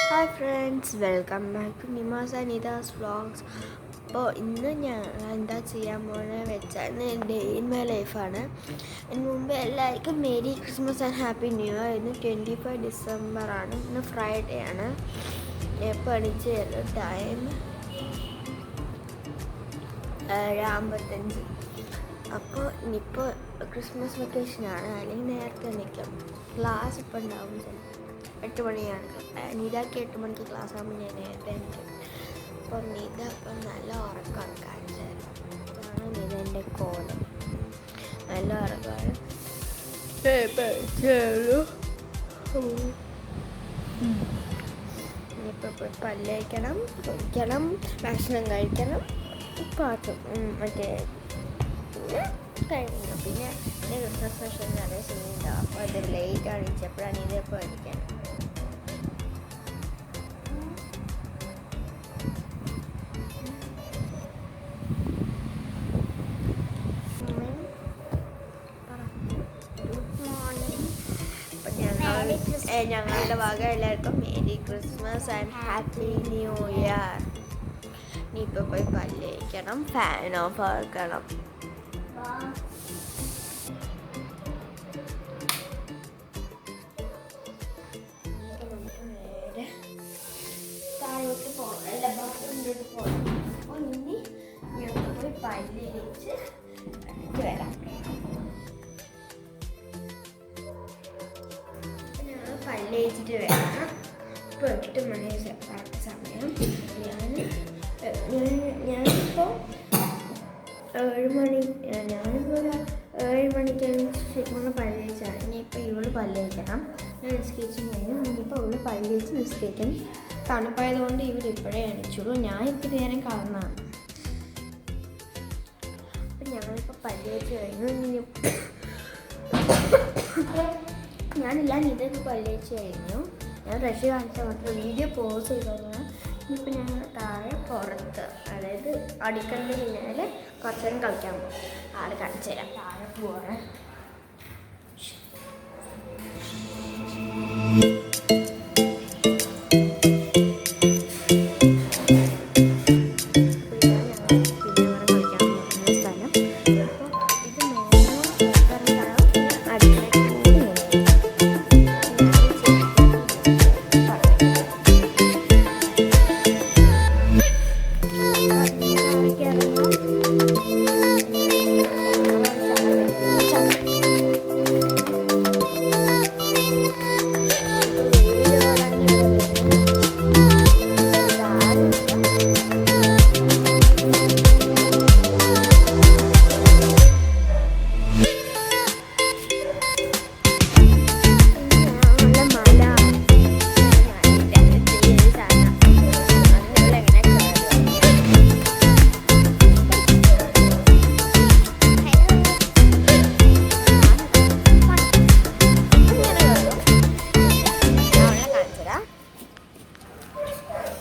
Hi friends, welcome back to നിമാസ് അനിതാസ് vlogs. അപ്പോൾ ഇന്ന് ഞാൻ എന്താ ചെയ്യാൻ പോകുന്നത് വെച്ചാൽ ഡേ ഇൻ മൈ ലൈഫാണ്. ഇതിന് മുമ്പ് എല്ലാവർക്കും merry Christmas and happy new year. ഇന്ന് 25 ഡിസംബറാണ്. ഇന്ന് ഫ്രൈഡേ ആണ്. എപ്പോൾ അടിച്ച് ടൈം 7:55. അപ്പോൾ ഇനിയിപ്പോൾ ക്രിസ്മസ് വെക്കേഷനാണ്, അല്ലെങ്കിൽ നേരത്തെ നിൽക്കും. ക്ലാസ് ഇപ്പോൾ ഉണ്ടാവും ചിലപ്പോൾ 8 മണിയാണ്. നീതാക്ക് 8 മണിക്ക് ക്ലാസ് ആകുമ്പോൾ ഞാൻ നേരത്തെ എനിക്ക്. അപ്പോൾ നീത അപ്പം നല്ല ഉറക്കമാണ് കാണിച്ചത്. അതാണ് നീത എൻ്റെ കോലം. നല്ല ഉറക്കമാണ്. ഇനിയിപ്പോൾ പോയി പല്ല് കഴിക്കണം, കുളിക്കണം, ഭക്ഷണം കഴിക്കണം, പാട്ടും മറ്റേ കഴിഞ്ഞു. പിന്നെ ക്രിസ്മസ് സ്പെഷ്യൽ നിറയെ ചെയ്യുന്നുണ്ടാവും. അപ്പോൾ അത് ലേറ്റ് അണിച്ചപ്പോഴാണ് ഇതെപ്പോൾ അടിക്കണം. ഞങ്ങളുടെ ഭാഗം എല്ലാവർക്കും merry Christmas and happy new year. ഇനിയിപ്പോൾ പോയി പല്ല് കഴിക്കണം, ഫാൻ ഓഫ് ആക്കണം. താഴോട്ട് പോകണം, എല്ലാ ബാത്റൂമിലോട്ട് പോകണം. അപ്പോൾ ഇനി ഞങ്ങൾക്ക് പോയി പല്ല് കഴിച്ച് വരാം. പല്ല് തേച്ചിട്ട് വരാം. ഇപ്പോൾ 8 മണി സമയം. ഞാനിപ്പോൾ 7 മണി, ഞാനിപ്പോൾ 7 മണിക്കാണ് ശരിക്കും പല്ല് തേച്ചാണ്. ഇനിയിപ്പോൾ ഇവള് പല്ല് തേക്കണം. ഞാൻ നിസ്കരിച്ച് കഴിഞ്ഞാൽ ഇനിയിപ്പോൾ അവള് പല്ല് തേച്ച് നിസ്കരിക്കണം. തണുപ്പായതുകൊണ്ട് ഇവരിപ്പോഴേ അണിച്ചുള്ളൂ. ഞാൻ ഇത്തിരി നേരം കളർന്നാണ്. അപ്പം ഞങ്ങളിപ്പോൾ പല്ല് തേച്ച് കഴിഞ്ഞു. ഞാനെല്ലാം ഇതൊക്കെ പല്ല് തേച്ച് കഴിഞ്ഞു. ഞാൻ ബ്രഷ് കാണിച്ചാൽ മാത്രം വീഡിയോ പോസ് ചെയ്തോളാം. ഇനിയിപ്പോൾ ഞങ്ങൾ താഴെ പുറത്ത്, അതായത് അടുക്കളൻ്റെ പിന്നാലെ കുറച്ച് നേരം കളിക്കാൻ പോകും. ആൾ കാണിച്ചു തരാം. താഴെ പോവാറ്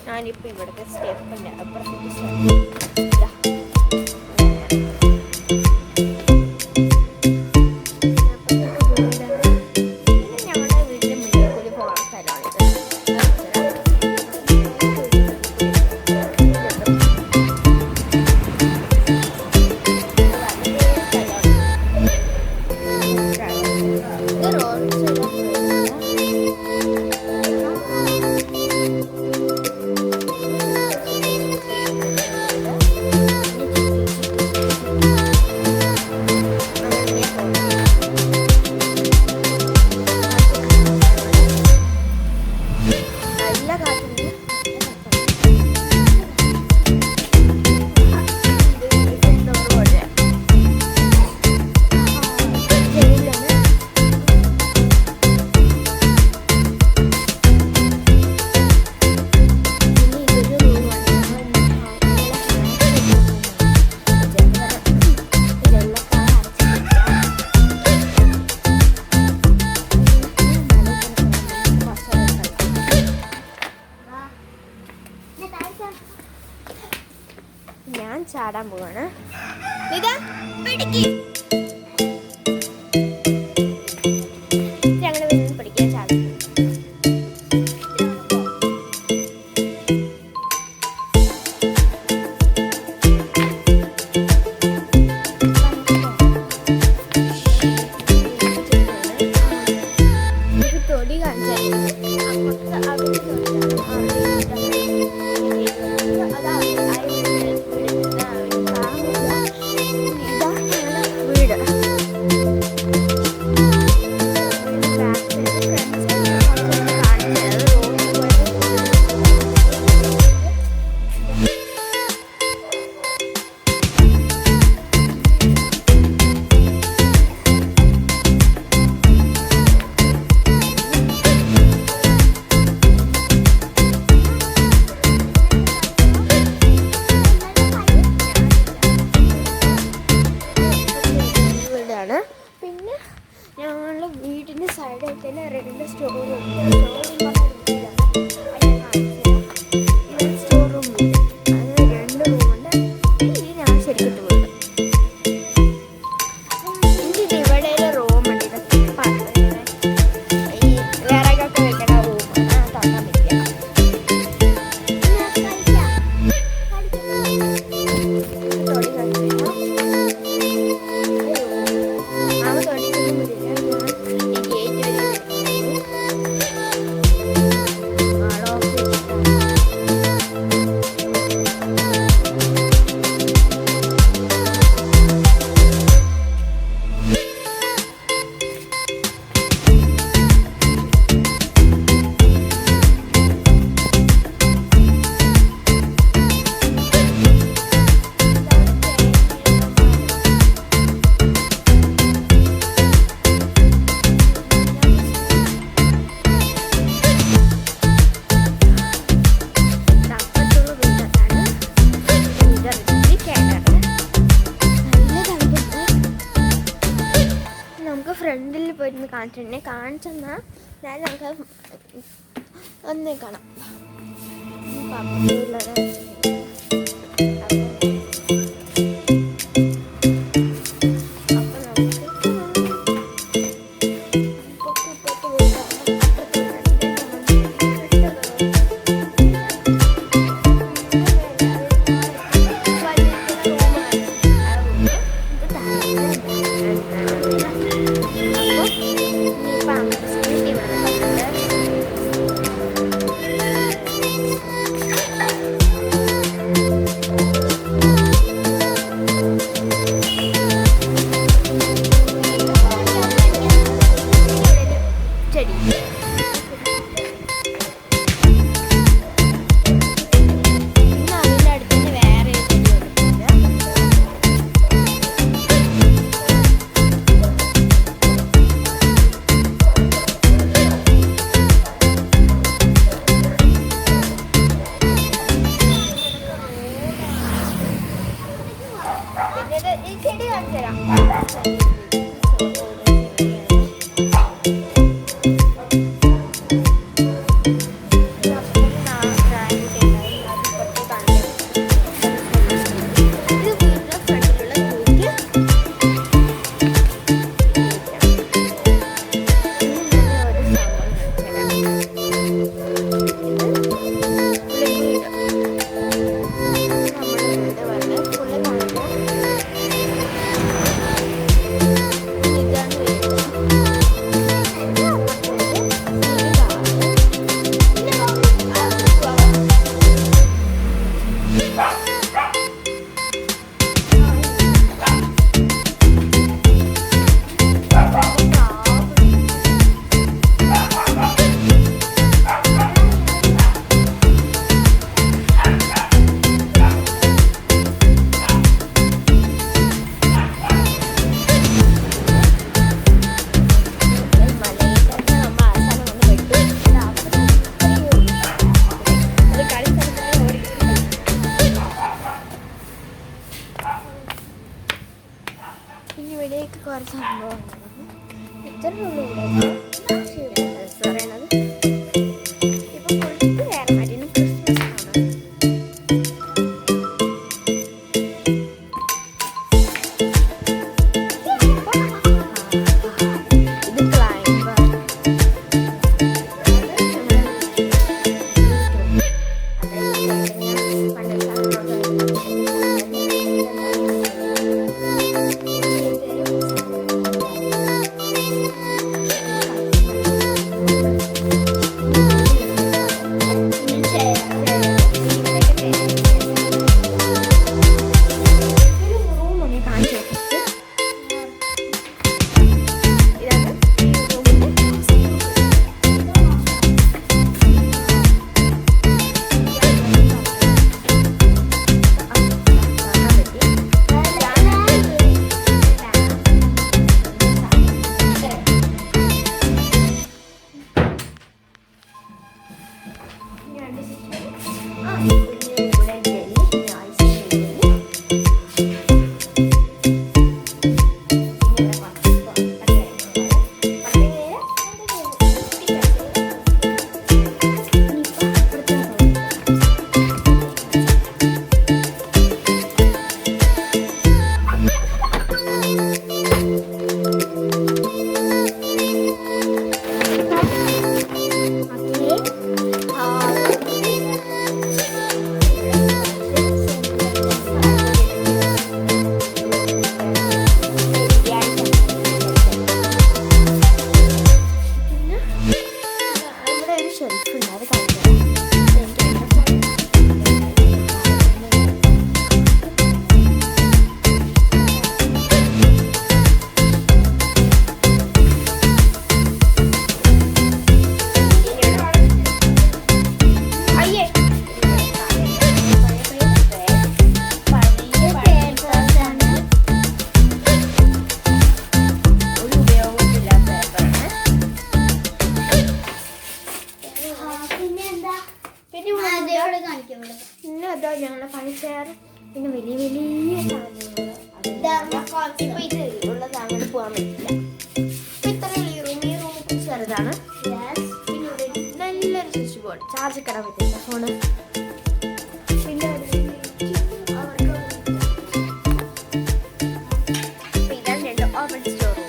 ഞാനിപ്പോൾ ഇവിടുത്തെ സ്റ്റെപ്പിൻ്റെ അപ്പുറത്തേക്ക് ഞങ്ങളുടെ വീടിൻ്റെ മുന്നിൽ കൂടി പോകാൻ സ്ഥലമാണിത്. ഇത് റോഡ് ഞാൻ ചാടാൻ പോവാണ്. ഞങ്ങൾ പഠിക്കാൻ ചാടും. തന്നെ റെഡിൻ്റെ സ്റ്റോർ റൂം സ്റ്റോർ റൂം അത് 2 റൂമുണ്ട്. ഇത് ഞാൻ ശരിക്കും വീട് എനിക്ക് ഇവിടെ റൂമുണ്ട്. ഇതൊക്കെ ഈ വിറകൊക്കെ വെക്കണ റൂം തുറക്കാൻ പറ്റില്ല. ഫ്രണ്ടിൽ പോയിരുന്ന് കാണിച്ചിട്ടുണ്ടെങ്കിൽ കാണിച്ചെന്നാൽ ഞാൻ നമുക്ക് ഒന്നേ കാണാം. ഈ ചെടി കാണിച്ചു തരാം. പിന്നെ അതോ ഞങ്ങളുടെ പണിച്ചെയർ, പിന്നെ വലിയ വലിയ സാധനങ്ങൾ. ഇപ്പൊ ഇത് ഉള്ളത് അങ്ങനെ പോകാൻ പറ്റില്ല. ഇപ്പൊ ഇത്രയുള്ള ഈ റൂം ചെറുതാണ്. പിന്നെ ഇവിടെ നല്ലൊരു സ്വിച്ച് ബോർഡ്, ചാർജ് കിടാൻ പറ്റില്ല ഫോണ്. പിന്നെ ഇതാണ് രണ്ട് ഓപ്പൺ സ്റ്റോർ റൂം.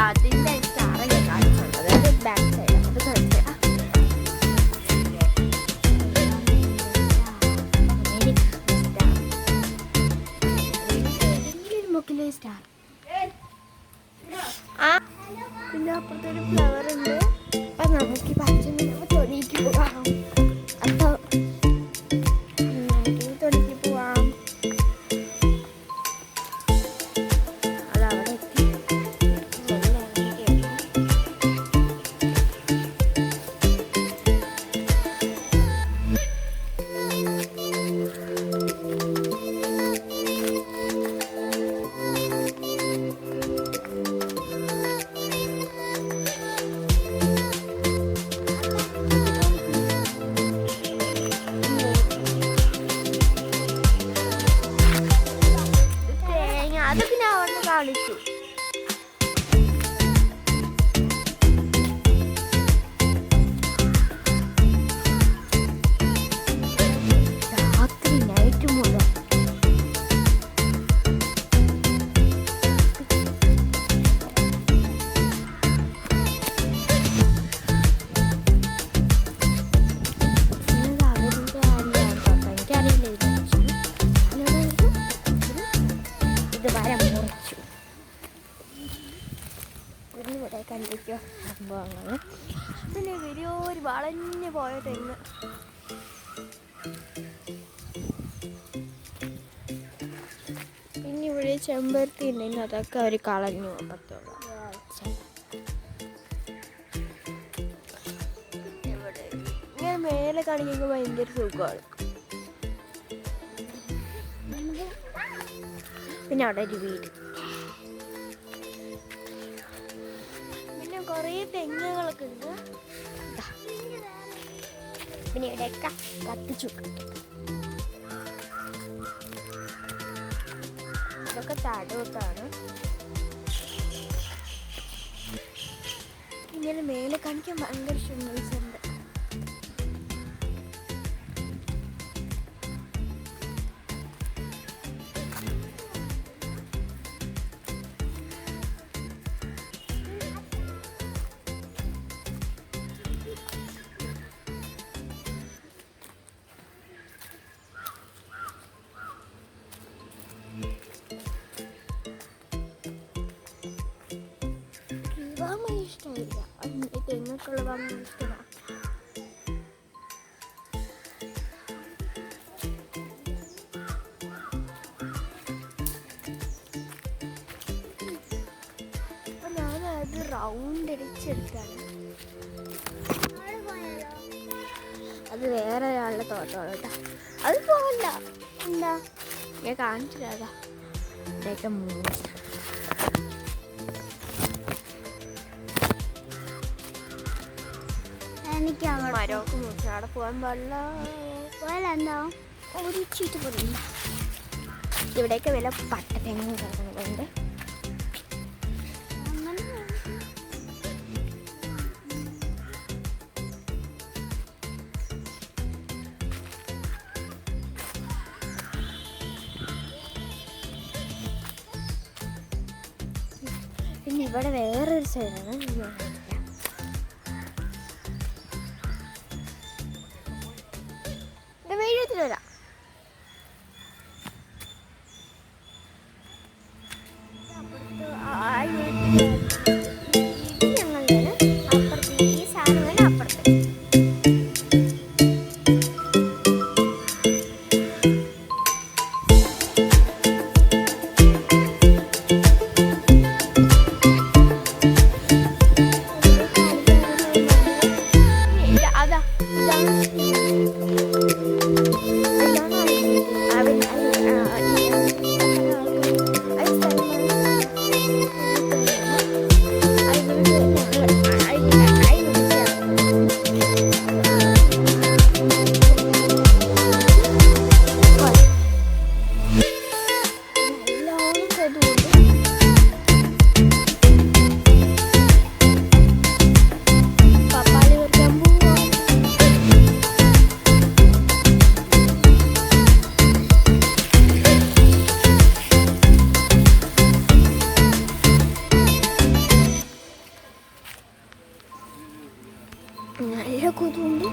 അതിന്റെ സ്റ്റാറൊക്കെ കാണിച്ചുണ്ട്, അതായത് ബാക്ക് സൈഡ്. അത് കാണിച്ചുതരാം. സ്റ്റാർ. പിന്നെ അപ്പുറത്തൊരു ഫ്ലവർ ഉണ്ട്. അപ്പൊ നമുക്ക് പച്ചമിന് തൊടിക്ക് പോവാം. അപ്പൊ നമുക്ക് തൊടിക്ക് പോവാം. അതവിടെ എത്തി. അതൊക്കെ ഞാൻ അവിടെ കളിച്ചു. രാത്രി നൈറ്റ് മുതൽ എനിക്കറിയില്ല. ഇത് വരം മുറിച്ചു. ഇവിടെ കണ്ടിരിക്കോ സംഭവങ്ങൾ. പിന്നെ വലിയൊരു വളഞ്ഞു പോയ തെങ്ങ്. പിന്നെ ഇവിടെ ചെമ്പരത്തി ഉണ്ടെങ്കിൽ അതൊക്കെ അവർ കളഞ്ഞു. പത്തുള്ള ഇവിടെ ഇങ്ങനെ മേലെ കാണിക്കുമ്പോൾ ഭയങ്കര സുഖമാണ്. പിന്നെ അവിടെ ഒരു വീട്, പിന്നെ കുറേ തെങ്ങുകളൊക്കെ ഉണ്ട്. പിന്നെ ഇവിടെയൊക്കെ കത്തിച്ചു. ഇതൊക്കെ തടോട്ടാണ്. ഇങ്ങനെ മേലെ കാണിക്കാൻ ഭയങ്കര ഷിമ്മൽസ് ഉണ്ട്. ഇഷ്ടമില്ല, തെങ്ങൊക്കെയുള്ള വാങ്ങാൻ ഇഷ്ടമാണ്. അപ്പൊ ഞാനത് റൗണ്ട് അടിച്ചെടുത്താണ്. അത് വേറെ ഒരാളുടെ തോട്ടമാണ് കേട്ടോ. അത് പോകണ്ട. എന്താ ഞാൻ കാണിച്ചില്ലാതാ ഇതൊക്കെ മൂന്ന് മരമൊക്കെ മുറിച്ച് അവിടെ പോകാൻ പാടില്ല. ഒരു ചീറ്റ് പോലും. ഇവിടെയൊക്കെ വില പട്ട തെങ്ങും കാര്യങ്ങളുണ്ട്. പിന്നെ ഇവിടെ വേറൊരു സൈഡാണ്. വരാം. ഞങ്ങളുടെ അപ്പുറത്ത് ഈ സാധനം അപ്പുറത്ത് നല്ല കൊതുണ്ട്.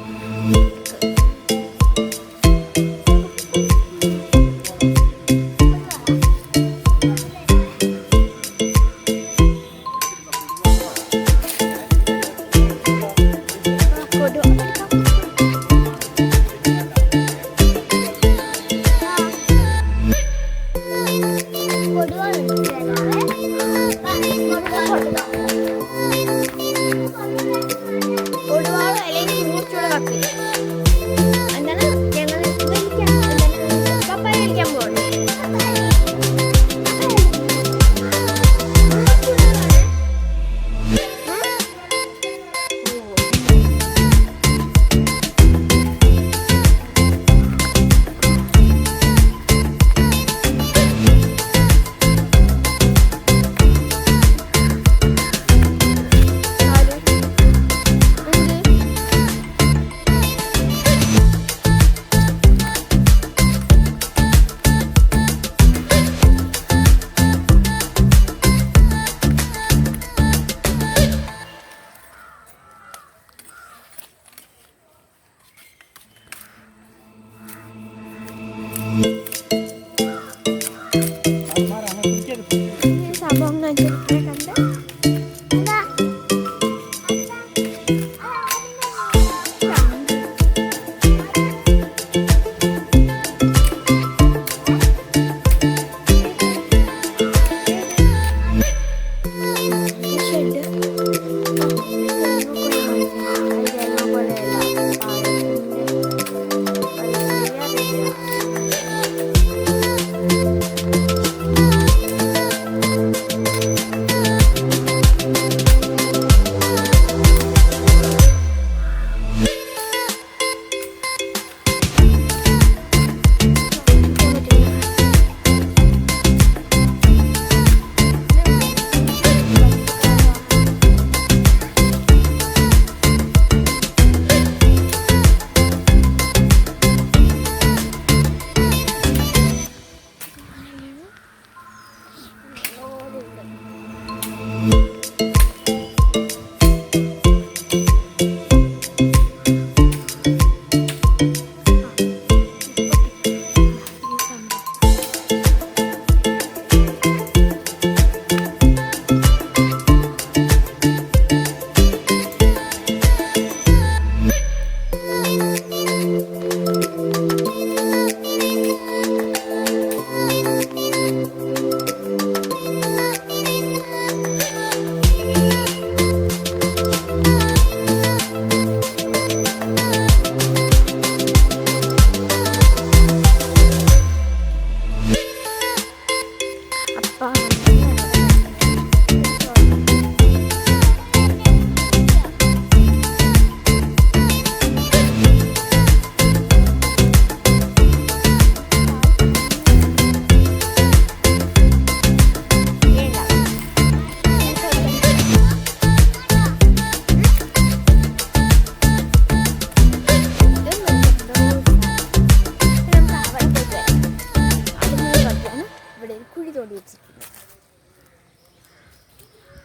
സംഭവം കണ്ട്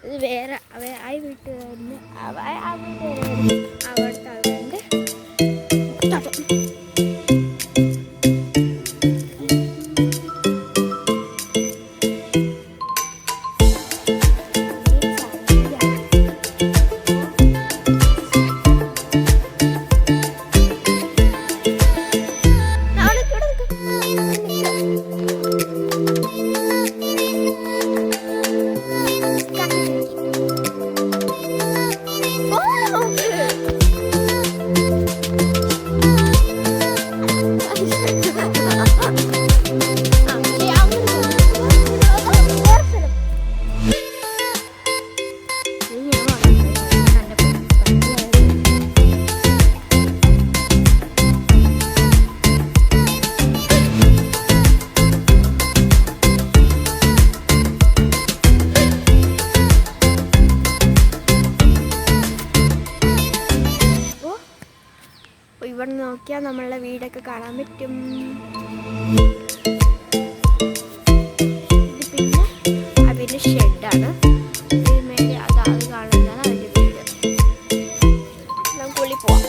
ഇത് വേറെ ആ വീട്ടുകാരന് അവിടുത്തെ ആളുകളുണ്ട്. ഇവിടെ നോക്കിയാൽ നമ്മളുടെ വീടൊക്കെ കാണാൻ പറ്റും. ഇത് പിന്നെ അതിൻ്റെ ഷെഡാണ്. മേലെ അത് കാണുന്നതാണ് അതിൻ്റെ വീട്. നമുക്ക് പോവാം.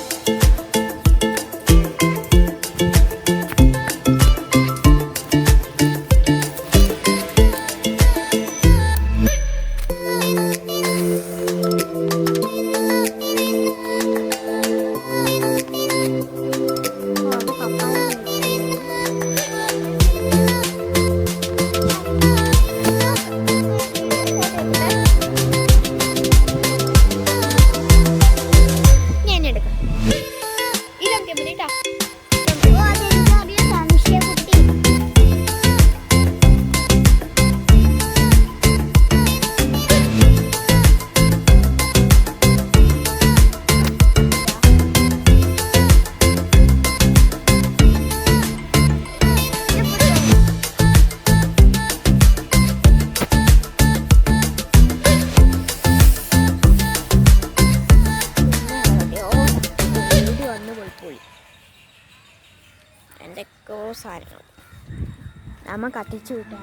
എന്തൊക്കെയോ സാധനങ്ങൾ നമ്മ കത്തിച്ചു വിട്ടാ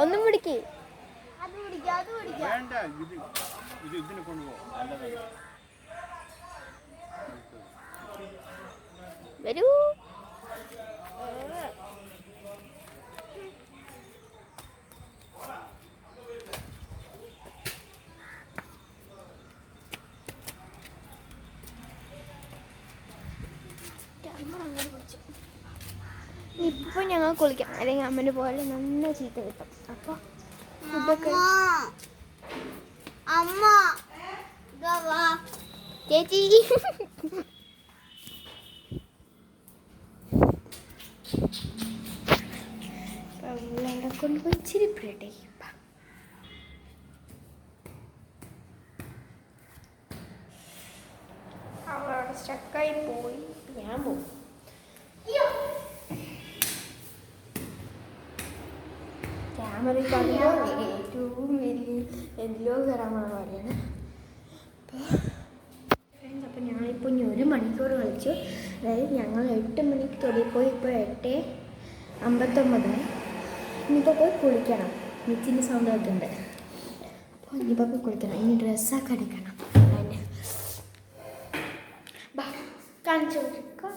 ഒന്നും പിടിക്കേ വരൂ. ഇപ്പൊ ഞങ്ങൾ കുളിക്കാം, അല്ലെങ്കിൽ അമ്മന് പോലെ നല്ല ചീത്ത കിട്ടും. അപ്പൊ ഫുഡൊക്കെ അമ്മ ചേച്ചി കൊണ്ടുപോയി ഇച്ചിരി പിഴട്ടെ. അവളവിടെ സ്റ്റക്കായി പോയി, ഞാൻ പോകും. ക്യാമറയിൽ കാണുമ്പോൾ ഏറ്റവും വലിയ എന്തിലോ കയറാൻ പോണ പോലെയാണ്. അപ്പോൾ ഞങ്ങളിപ്പോൾ ഇനി 1 മണിക്കൂർ കളിച്ചു. അതായത് ഞങ്ങൾ 8 മണിക്ക് തൊടിപ്പോയി, ഇപ്പോൾ 8:59. ഇനിയിപ്പോൾ പോയി കുളിക്കണം. മിച്ചിൻ്റെ സൗണ്ട് കേൾക്കുന്നുണ്ട്. അപ്പോൾ ഇനിയിപ്പോൾ പോയി കുളിക്കണം. ഇനി ഡ്രസ്സൊക്കെ എടുക്കണം. അതിന് ബാ കാണിച്ചു കൊടുക്കാം.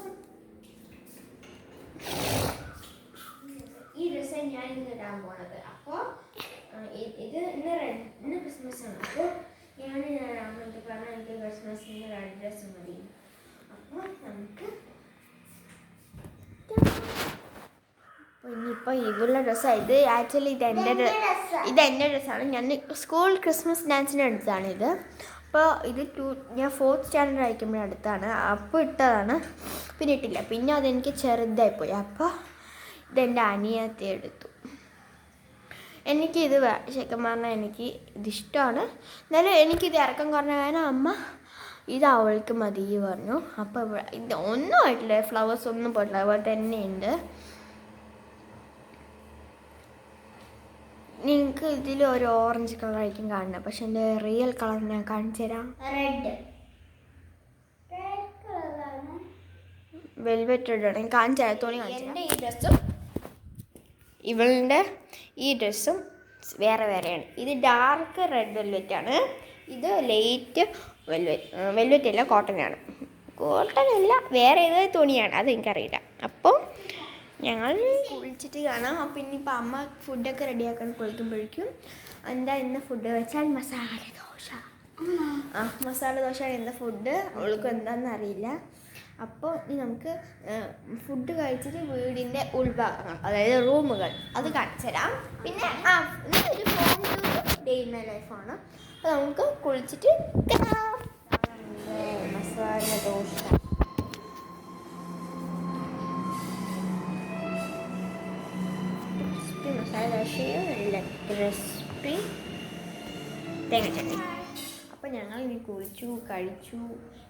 ഈ ഡ്രസ്സ് ഞാൻ ഇന്ന് ഇടാൻ പോണത്. അപ്പോൾ ഇത് ഇന്ന് ക്രിസ്മസ് ആണ്. അപ്പോൾ ഞാൻ അമ്മയ്ക്ക് പറഞ്ഞാൽ എനിക്ക് ക്രിസ്മസിന് റെഡ് ഡ്രസ്സ് മതി. അപ്പോൾ നമുക്ക് ഇനിയിപ്പോൾ ഇവളുടെ ഡ്രസ്സാണ് ഇത്. ആക്ച്വലി ഇതെൻ്റെ ഡ്രസ്സാണ്. ഞാൻ സ്കൂൾ ക്രിസ്മസ് ഡാൻസിന് എടുത്തതാണിത്. അപ്പോൾ ഇത് ഞാൻ 4th സ്റ്റാൻഡേർഡ് ആയിരിക്കുമ്പോൾ അടുത്താണ്. അപ്പോൾ ഇട്ടതാണ്, പിന്നെ ഇട്ടില്ല. പിന്നെ അതെനിക്ക് ചെറുതായിപ്പോയി. അപ്പോൾ ഇതെൻ്റെ അനിയത്തി എടുത്തു. എനിക്കിത് ശരിക്കും പറഞ്ഞാൽ എനിക്ക് ഇതിഷ്ടമാണ്. എന്നാലും എനിക്കിത് ഇറക്കം കുറഞ്ഞ കാരണം അമ്മ ഇത് അവൾക്ക് മതി പറഞ്ഞു. അപ്പോൾ ഇത് ഒന്നും ആയിട്ടില്ല, ഫ്ലവേഴ്സ് ഒന്നും പോയിട്ടില്ല, അതുപോലെ തന്നെയുണ്ട്. നിങ്ങൾക്ക് ഇതിൽ ഒരു ഓറഞ്ച് കളറായിരിക്കും കാണുന്നത്, പക്ഷെ എൻ്റെ റിയൽ കളർ ഞാൻ കാണിച്ചു തരാം. വെൽവെറ്റ് റെഡാണ്. ഞാൻ കാണിച്ചു തരാം, തോണി കാണിച്ചു. എൻ്റെ ഈ ഡ്രസ്സും ഇവളുടെ ഈ ഡ്രസ്സും വേറെ വേറെയാണ്. ഇത് ഡാർക്ക് റെഡ് വെൽവെറ്റാണ്, ഇത് ലൈറ്റ് വെൽവെറ്റ് അല്ല, കോട്ടൺ ആണ്. കോട്ടൺ അല്ല, വേറെ ഏത് തുണിയാണ്, അത് എനിക്കറിയില്ല. അപ്പോൾ ഞങ്ങൾ കുളിച്ചിട്ട് കാണാം. അപ്പം ഇനിയിപ്പോൾ അമ്മ ഫുഡൊക്കെ റെഡിയാക്കാൻ കുളിക്കുമ്പോഴേക്കും എന്താ ഇന്ന് ഫുഡ് വെച്ചാൽ മസാല ദോശ. മസാല ദോശയാണ് ഇന്ന് ഫുഡ്. അവൾക്ക് എന്താണെന്ന് അറിയില്ല. അപ്പോൾ ഇനി നമുക്ക് ഫുഡ് കഴിച്ചിട്ട് വീടിൻ്റെ ഉൾഭാഗങ്ങൾ, അതായത് റൂമുകൾ, അത് കാണിച്ചു തരാം. പിന്നെ ഒരു home tour day in my ലൈഫാണ്. അപ്പോൾ നമുക്ക് കുളിച്ചിട്ട് മസാല ദോശ. മസാല ദോശയും നല്ല ക്രിസ്പി തേങ്ങ ചട്നി. അപ്പോൾ ഞങ്ങൾ ഇനി കുളിച്ചു കഴിച്ചു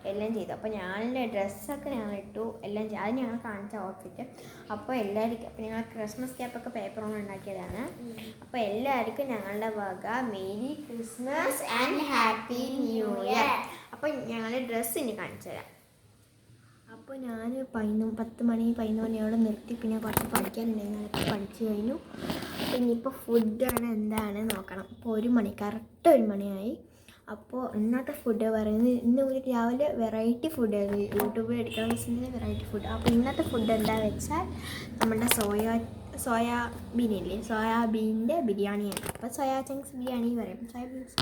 എല്ലാം ചെയ്തു. അപ്പോൾ ഞാനിൻ്റെ ഡ്രസ്സൊക്കെ ഞങ്ങൾ ഇട്ടു, എല്ലാം ചെയ്തു. അത് ഞങ്ങൾ കാണിച്ച ഔട്ട്ഫിറ്റ്. അപ്പോൾ എല്ലാവർക്കും, അപ്പോൾ ഞങ്ങൾ ക്രിസ്മസ് ക്യാപ്പൊക്കെ പേപ്പർ കൊണ്ട് ഉണ്ടാക്കിയതാണ്. അപ്പോൾ എല്ലാവർക്കും ഞങ്ങളുടെ വക merry Christmas and happy new year. അപ്പോൾ ഞങ്ങളുടെ ഡ്രസ്സ് ഇനി കാണിച്ചു തരാം. അപ്പോൾ ഞാൻ 10 മണിയോടെ നിർത്തി. പിന്നെ കുറച്ച് പഠിക്കാനുണ്ടെങ്കിൽ അതൊക്കെ പഠിച്ചു കഴിഞ്ഞു. ഇനിയിപ്പോൾ ഫുഡാണ് എന്താണ് നോക്കണം. അപ്പോൾ 1 മണി, കറക്റ്റ് 1 മണിയായി. അപ്പോൾ ഇന്നത്തെ ഫുഡ് പറയുന്നത്, ഇന്ന് രാവിലെ വെറൈറ്റി ഫുഡ് യൂട്യൂബിൽ എടുക്കുന്ന ദിവസത്തിൻ്റെ വെറൈറ്റി ഫുഡ്. അപ്പോൾ ഇന്നത്തെ ഫുഡ് എന്താണെന്ന് വെച്ചാൽ നമ്മുടെ സോയാബീൻ്റെ ബിരിയാണിയാണ്. അപ്പോൾ സോയാ ചങ്ക്സ് ബിരിയാണി പറയും, സോയാബീൻസ്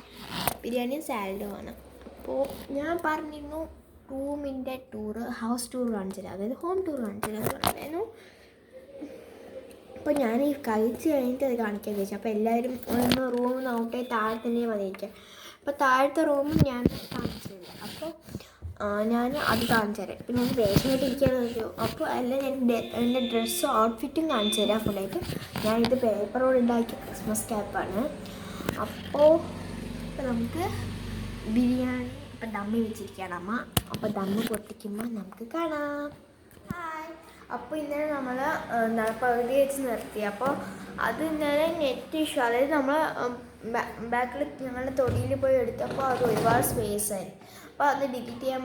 ബിരിയാണിയും സാലഡുമാണ്. അപ്പോൾ ഞാൻ പറഞ്ഞിരുന്നു റൂമിൻ്റെ ടൂറ്, ഹൗസ് ടൂർ കാണിച്ചില്ല, അതായത് ഹോം ടൂർ കാണിച്ചില്ല എന്ന് പറഞ്ഞായിരുന്നു. അപ്പോൾ ഞാൻ ഈ കഴിച്ച് കഴിഞ്ഞിട്ട് അത് കാണിക്കാൻ ചോദിച്ചു. അപ്പോൾ എല്ലാവരും ഒന്ന് റൂം നോക്കട്ടെ, താഴെ തന്നെ വന്നിരിക്കുക. അപ്പോൾ താഴത്തെ റൂമും ഞാൻ കാണിച്ചില്ല. അപ്പോൾ ഞാൻ അത് കാണിച്ചു തരാം. ഇപ്പം ഞാൻ വേഷമായിട്ട് ഇരിക്കുകയെന്ന് വെച്ചു. അപ്പോൾ എല്ലാം ഞാൻ എൻ്റെ ഡ്രസ്സും ഔട്ട്ഫിറ്റും കാണിച്ചു തരാം ഫുള്ളായിട്ട്. ഞാനിത് പേപ്പറോട് ഉണ്ടാക്കിയ ക്രിസ്മസ് ക്യാപ്പാണ്. അപ്പോൾ നമുക്ക് ബിരിയാണി അപ്പം ദമ്മി വെച്ചിരിക്കുകയാണ് അമ്മ. അപ്പോൾ ദമ്മ് പൊട്ടിക്കുമ്പോൾ നമുക്ക് കാണാം. ഹായ്. അപ്പോൾ ഇന്നലെ നമ്മൾ പകുതി വെച്ച് നിർത്തി. അപ്പോൾ അത് ഇന്നലെ നെറ്റ് ഇഷ്യൂ, അതായത് നമ്മൾ ബാക്കിൽ ഞങ്ങളുടെ തൊടിയിൽ പോയി എടുത്തപ്പോൾ അത് ഒരുപാട് സ്പേസായി. അപ്പോൾ അത് ഡിലീറ്റ് ചെയ്യാൻ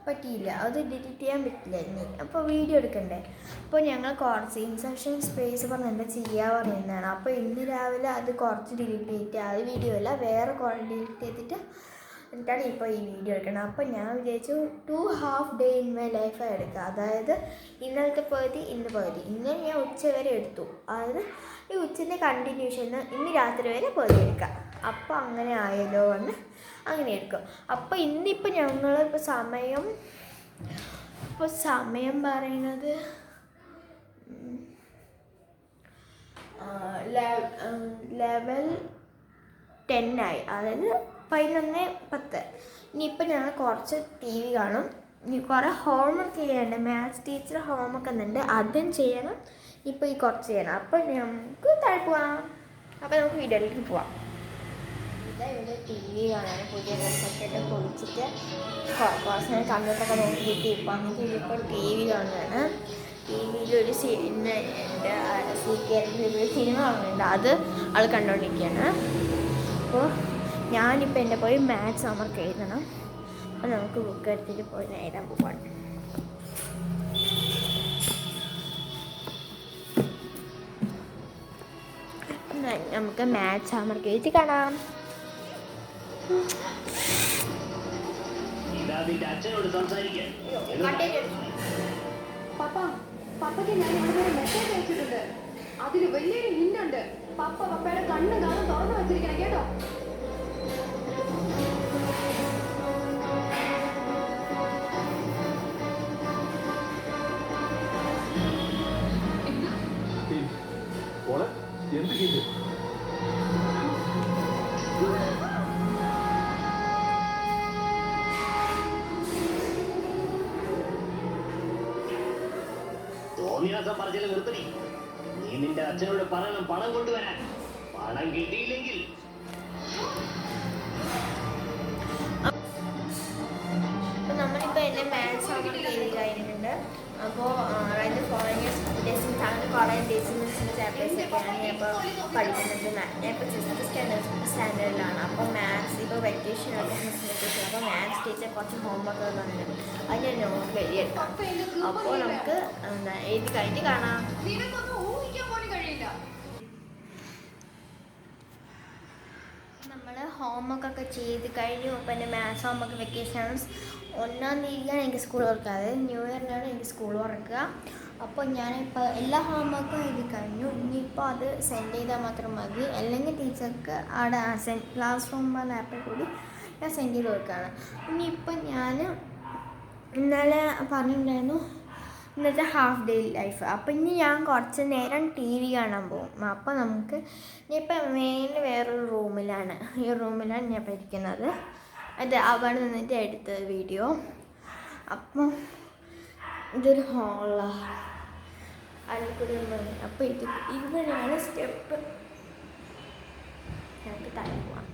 പറ്റിയില്ല, അത് ഡിലീറ്റ് ചെയ്യാൻ പറ്റില്ല ഇനി. അപ്പോൾ വീഡിയോ എടുക്കണ്ടേ. അപ്പോൾ ഞങ്ങൾ കുറച്ച് ഇൻസെർഷൻ സ്പേസ് പറഞ്ഞ് എന്താ ചെയ്യുക പറയുന്നതാണ്. അപ്പോൾ ഇന്ന് രാവിലെ അത് കുറച്ച് ഡിലീറ്റ് ചെയ്തിട്ട്, അത് വീഡിയോ അല്ല, വേറെ കുറേ ഡിലീറ്റ് ചെയ്തിട്ട് എന്നിട്ടാണ് ഇപ്പോൾ ഈ വീഡിയോ എടുക്കണം. അപ്പോൾ ഞാൻ വിചാരിച്ചു 2 half day in my life എടുക്കുക. അതായത് ഇന്നലത്തെ പകുതി, ഇന്ന് പകുതി. ഇന്നലെ ഞാൻ ഉച്ച വരെ എടുത്തു, അതായത് ഈ ഉച്ചൻ്റെ കണ്ടിന്യൂഷൻ ഇന്ന് രാത്രി വരെ പകുതി എടുക്കാം. അപ്പോൾ അങ്ങനെ ആയല്ലോ എന്ന് അങ്ങനെ എടുക്കും. അപ്പോൾ ഇന്നിപ്പോൾ ഞങ്ങളിപ്പോൾ സമയം പറയുന്നത് 11:10 ആയി, അതായത് 11:10. ഇനിയിപ്പോൾ ഞങ്ങൾ കുറച്ച് TV കാണും. ഇനി കുറേ ഹോംവർക്ക് ചെയ്യാനുണ്ട്, മാത്സ് ടീച്ചർ ഹോംവർക്ക് തന്നിട്ടുണ്ട്, അതും ചെയ്യണം. ഇപ്പോൾ ഈ കുറച്ച് ചെയ്യണം. അപ്പോൾ നമുക്ക് താഴെ പോവാം. അപ്പോൾ നമുക്ക് വീഡിയോയിലേക്ക് പോവാം. ഇവിടെ TV കാണാൻ പുതിയ ഡ്രസ്സൊക്കെ ഇട്ട് കുളിച്ചിട്ട് കുറച്ച് നേരം കമ്പ്യൂട്ടറൊക്കെ നോക്കിയിട്ട് ഇപ്പോൾ ഇപ്പോൾ TV കാണുകയാണ്. ടിവിയിലൊരു സിനിമ കാണുന്നുണ്ട്, അത് ആൾ കണ്ടുകൊണ്ടിരിക്കുകയാണ്. അപ്പോൾ ഞാനിപ്പോൾ എൻ്റെ പോയി മാത്സ് ഹോംവർക്ക് എഴുതണം. അപ്പോൾ നമുക്ക് ബുക്ക് എടുത്തിട്ട് പോയി എഴുതാൻ പോവാണ്. നമുക്ക് മാത്സ് ഹോംവർക്ക് എഴുതി കാണാം. പപ്പയ്ക്ക് ഞാൻ ഇവിടെ മെസ്സേജ് അയച്ചിട്ടുണ്ട്. അതിൽ വലിയൊരു ഹിന്നുണ്ട്. പപ്പ പപ്പയുടെ കണ്ണും കാണും തുറന്നു വെച്ചിരിക്കണം കേട്ടോ. എന്ത് ചെയ്തു? തോന്നിയാസം പറഞ്ഞാൽ നിർത്തടി. നീ നിന്റെ അച്ഛനോട് പറയണം പണം കൊണ്ടുവരാൻ. പണം കിട്ടിയില്ലെങ്കിൽ നമ്മളിപ്പോൾ എൻ്റെ മാത്സ് ഹോംവർക്ക് ചെയ്ത് കഴിഞ്ഞിട്ടുണ്ട്. അപ്പോൾ അതായത് ഫോറിനേഴ്സ് ഡെസിൻസ് അങ്ങനെ കുറേ ഡെസിൻസിൻ്റെ ചാപ്റ്റേഴ്സൊക്കെയാണ് ഞാൻ ഇപ്പോൾ പഠിക്കുന്നത്. ഞാൻ ഇപ്പോൾ സിക്സ്ത് സ്റ്റാൻഡേർഡിലാണ്. അപ്പോൾ മാത്സ് ഇപ്പോൾ വെക്കേഷൻ വെക്കേഷൻ അപ്പോൾ മാത്സ് ടീച്ചർ കുറച്ച് ഹോംവർക്ക് തന്നിട്ടുണ്ട്. അത് ഞാൻ നോട്ട് എഴുതിയെടുക്കാം. അപ്പോൾ നമുക്ക് എന്താ എഴുതി കഴിഞ്ഞ് കാണാം. നിനക്കൊന്നും ഊഹിക്കാൻ പോലും കഴിയില്ല. നമ്മൾ ഹോംവർക്കൊക്കെ ചെയ്ത് കഴിഞ്ഞു. അപ്പോൾ എൻ്റെ മാത്സ് ഹോംവർക്ക് വെക്കേഷനാണ്. 1-ാം തീയതിയാണ് എനിക്ക് സ്കൂൾ തുറക്കുക. അതായത് ന്യൂ ഇയറിനാണ് എനിക്ക് സ്കൂൾ തുറക്കുക. അപ്പോൾ ഞാനിപ്പോൾ എല്ലാ ഹോംവർക്കും എഴുതി കഴിഞ്ഞു. ഇനിയിപ്പോൾ അത് സെൻഡ് ചെയ്താൽ മാത്രം മതി. അല്ലെങ്കിൽ ടീച്ചർക്ക് അവിടെ ക്ലാസ് റൂം എന്ന ആപ്പിൽ കൂടി ഞാൻ സെൻഡ് ചെയ്ത് കൊടുക്കുകയാണ്. ഇനിയിപ്പോൾ ഞാൻ ഇന്നലെ പറഞ്ഞിട്ടുണ്ടായിരുന്നു ഇന്നത്തെ ഹാഫ് ഡേ ലൈഫ്. അപ്പോൾ ഇനി ഞാൻ കുറച്ച് നേരം ടി വി കാണാൻ പോകും. അപ്പോൾ നമുക്ക് ഇനിയിപ്പോൾ മെയിൻ വേറൊരു റൂമിലാണ്. ഈ റൂമിലാണ് ഞാൻ പഠിക്കുന്നത്. അത് അവിടെ നിന്നിട്ട് എടുത്ത വീഡിയോ. അപ്പം ഇതൊരു ഹോളാണ്. അതിൽ കൂടി അപ്പോൾ ഇവിടെയാണ് സ്റ്റെപ്പ്. ഞങ്ങൾക്ക് താഴെ പോവാം.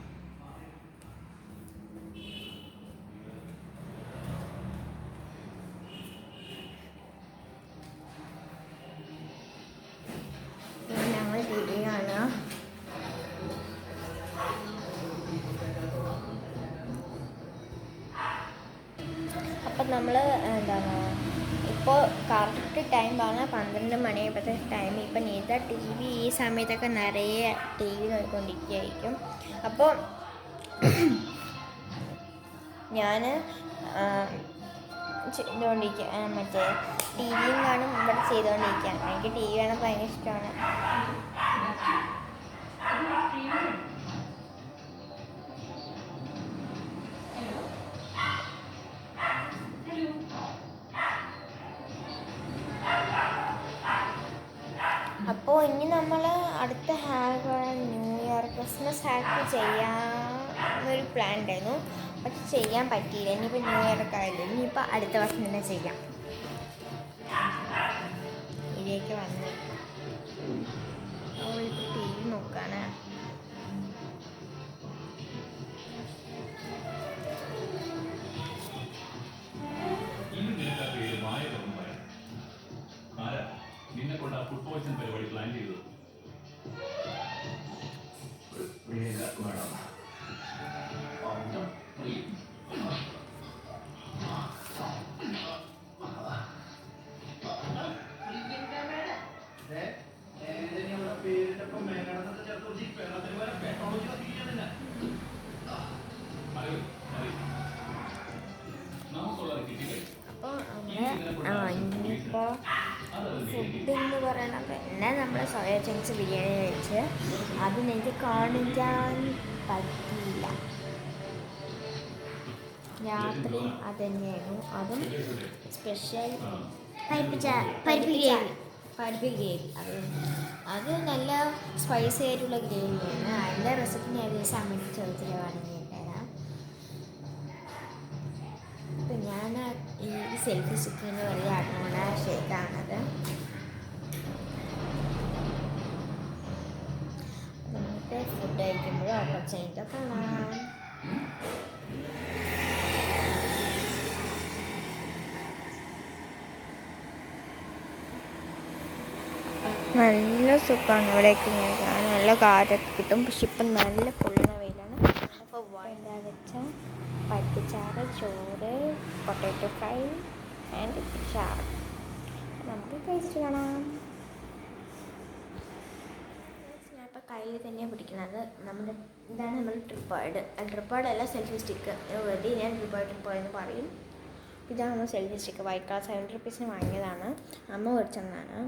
ഞങ്ങൾ ടി വി കാണുക. അപ്പം നമ്മൾ എന്താണ് ഇപ്പോൾ കറക്റ്റ് ടൈം പറഞ്ഞാൽ 12 മണിയായപ്പോഴത്തെ ടൈം. ഇപ്പം നീത ടി വി ഈ സമയത്തൊക്കെ നിറയെ ടി വി നോക്കിക്കൊണ്ടിരിക്കുകയായിരിക്കും. അപ്പോൾ ഞാൻ ചെയ്തുകൊണ്ടിരിക്കുക മറ്റേ ടി വിയും കാണും ഇവിടെ ചെയ്തുകൊണ്ടിരിക്കുകയാണ്. എനിക്ക് ടി വി കാണാൻ ഭയങ്കര ഇഷ്ടമാണ്. അപ്പോൾ ഇനി നമ്മൾ അടുത്ത ന്യൂ ഇയർ ക്രിസ്മസ് ഹാക്ക് ചെയ്യാനൊരു പ്ലാൻ ഉണ്ടായിരുന്നു. പക്ഷെ ചെയ്യാൻ പറ്റിയില്ല. ഇനിയിപ്പോൾ ന്യൂ ഇയർ ഒക്കെ ആയില്ല. ഇനിയിപ്പോൾ അടുത്ത വർഷം തന്നെ ചെയ്യാം. ഇതിലേക്ക് വന്ന് അവളിപ്പോൾ ടി വി നോക്കാണ്. നിന്നെ കൊണ്ട് ആ ഫുഡ് പോയ്സൺ പരിപാടി പ്ലാൻ ചെയ്തത് അപ്പോൾ ഇനിയിപ്പോൾ ഫുഡ് എന്ന് പറയണത് പിന്നെ നമ്മൾ സോയ ചങ്ക്സ് ബിരിയാണി കഴിച്ച് അതിനെനിക്ക് കാണിക്കാൻ പറ്റിയില്ല. രാത്രി അത് തന്നെയായിരുന്നു. അതും സ്പെഷ്യൽ പരിപ്പ് ഗ്രേവി. അത് നല്ല സ്പൈസി ആയിട്ടുള്ള ഗ്രേവിയാണ്. അതിൻ്റെ റെസിപ്പി ഞാൻ ഒരു സമയം ചോദിച്ചിട്ട് വേണമെങ്കിൽ തരാം. ഇപ്പം ഞാൻ ഈ സെൽഫി സ്റ്റിക്ക് എന്ന് പറയുക ആടുന്ന ഷേക്കാണത്. നമുക്ക് ഫുഡ് കഴിക്കുമ്പോഴും ഓപ്പർച്യൂണിറ്റി കാണാം. നല്ല സുഖമാണ് ഇവിടേക്ക് കാണാൻ. നല്ല കാറ്റൊക്കെ കിട്ടും. പക്ഷെ ഇപ്പം നല്ല പൊള്ളുന്ന വെയിലാണ്. അപ്പോൾ എന്താ വെച്ചാൽ പരിപ്പിച്ചാറ്, ചോറ്, പൊട്ടാറ്റോ ഫ്രൈ ആൻഡ് ചാറ്. നമുക്ക് കഴിച്ചിട്ട് കാണാം. ഞാനിപ്പോൾ കയ്യിൽ തന്നെയാണ് പിടിക്കുന്നത്. ഇതാണ് നമ്മൾ ട്രിപ്പോയിഡ് സെൽഫി സ്റ്റിക്ക്. വെറുതെ ഞാൻ ട്രിപ്പോയിഡ് പറയും. ഇതാണ് നമ്മൾ selfie stick. White colour 70 rupees വാങ്ങിയതാണ്. അമ്മ മേടിച്ചതാണ്.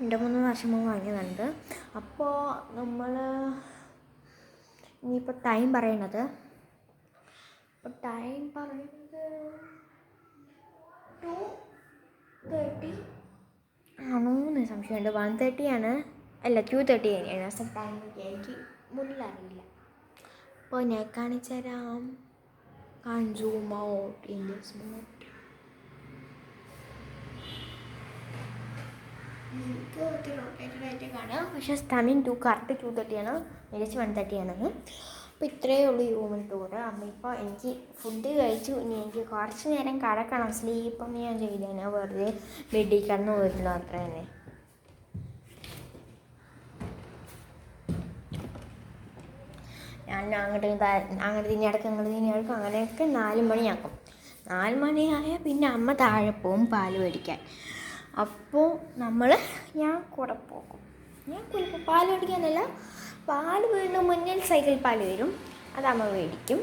2-3 വർഷം മുമ്പ് വാങ്ങിയതുണ്ട്. അപ്പോൾ നമ്മൾ ഇനിയിപ്പോൾ ടൈം പറയണത് 2:30 ആണോന്ന് സംശയമുണ്ട്. 1:30 ആണ്, അല്ല 2:30 തന്നെയാണ് ടൈം. എനിക്ക് മുന്നിൽ അറിയില്ല. അപ്പോൾ ഞാൻ കാണിച്ചു തരാം. Zoom out in this mode. എനിക്ക് ഒത്തിരി റൊട്ടേറ്റഡ് ആയിട്ട് കാണാം, പക്ഷേ സമയം കറക്റ്റ് 2:30 ആണ്, ഏകദേശം 1:30 ആണെന്ന്. അപ്പോൾ ഇത്രയേ ഉള്ളൂ ഈ റൂമിൽ ടൂർ. അപ്പോൾ ഇപ്പോൾ എനിക്ക് ഫുഡ് കഴിച്ചു. ഇനി എനിക്ക് കുറച്ച് നേരം കിടക്കണം. സ്ലീപ്പൊന്നും ഞാൻ ചെയ്തേനെ, വെറുതെ ബെഡിൽ കിടന്ന് പോയിരുന്നു അത്ര തന്നെ. ഞാൻ അങ്ങോട്ട് തിരിഞ്ഞടക്കും അങ്ങനെയൊക്കെ 4 മണിയാക്കും. 4 മണിയായാൽ പിന്നെ അമ്മ താഴെ പോവും പാല് മേടിക്കാൻ. അപ്പോൾ ഞാൻ കൂടെ പോകും. പാല് മേടിക്കാനല്ല, പാല് വീണ്ടും മുന്നിൽ സൈക്കിൾ പാല് വരും, അത് അമ്മ മേടിക്കും.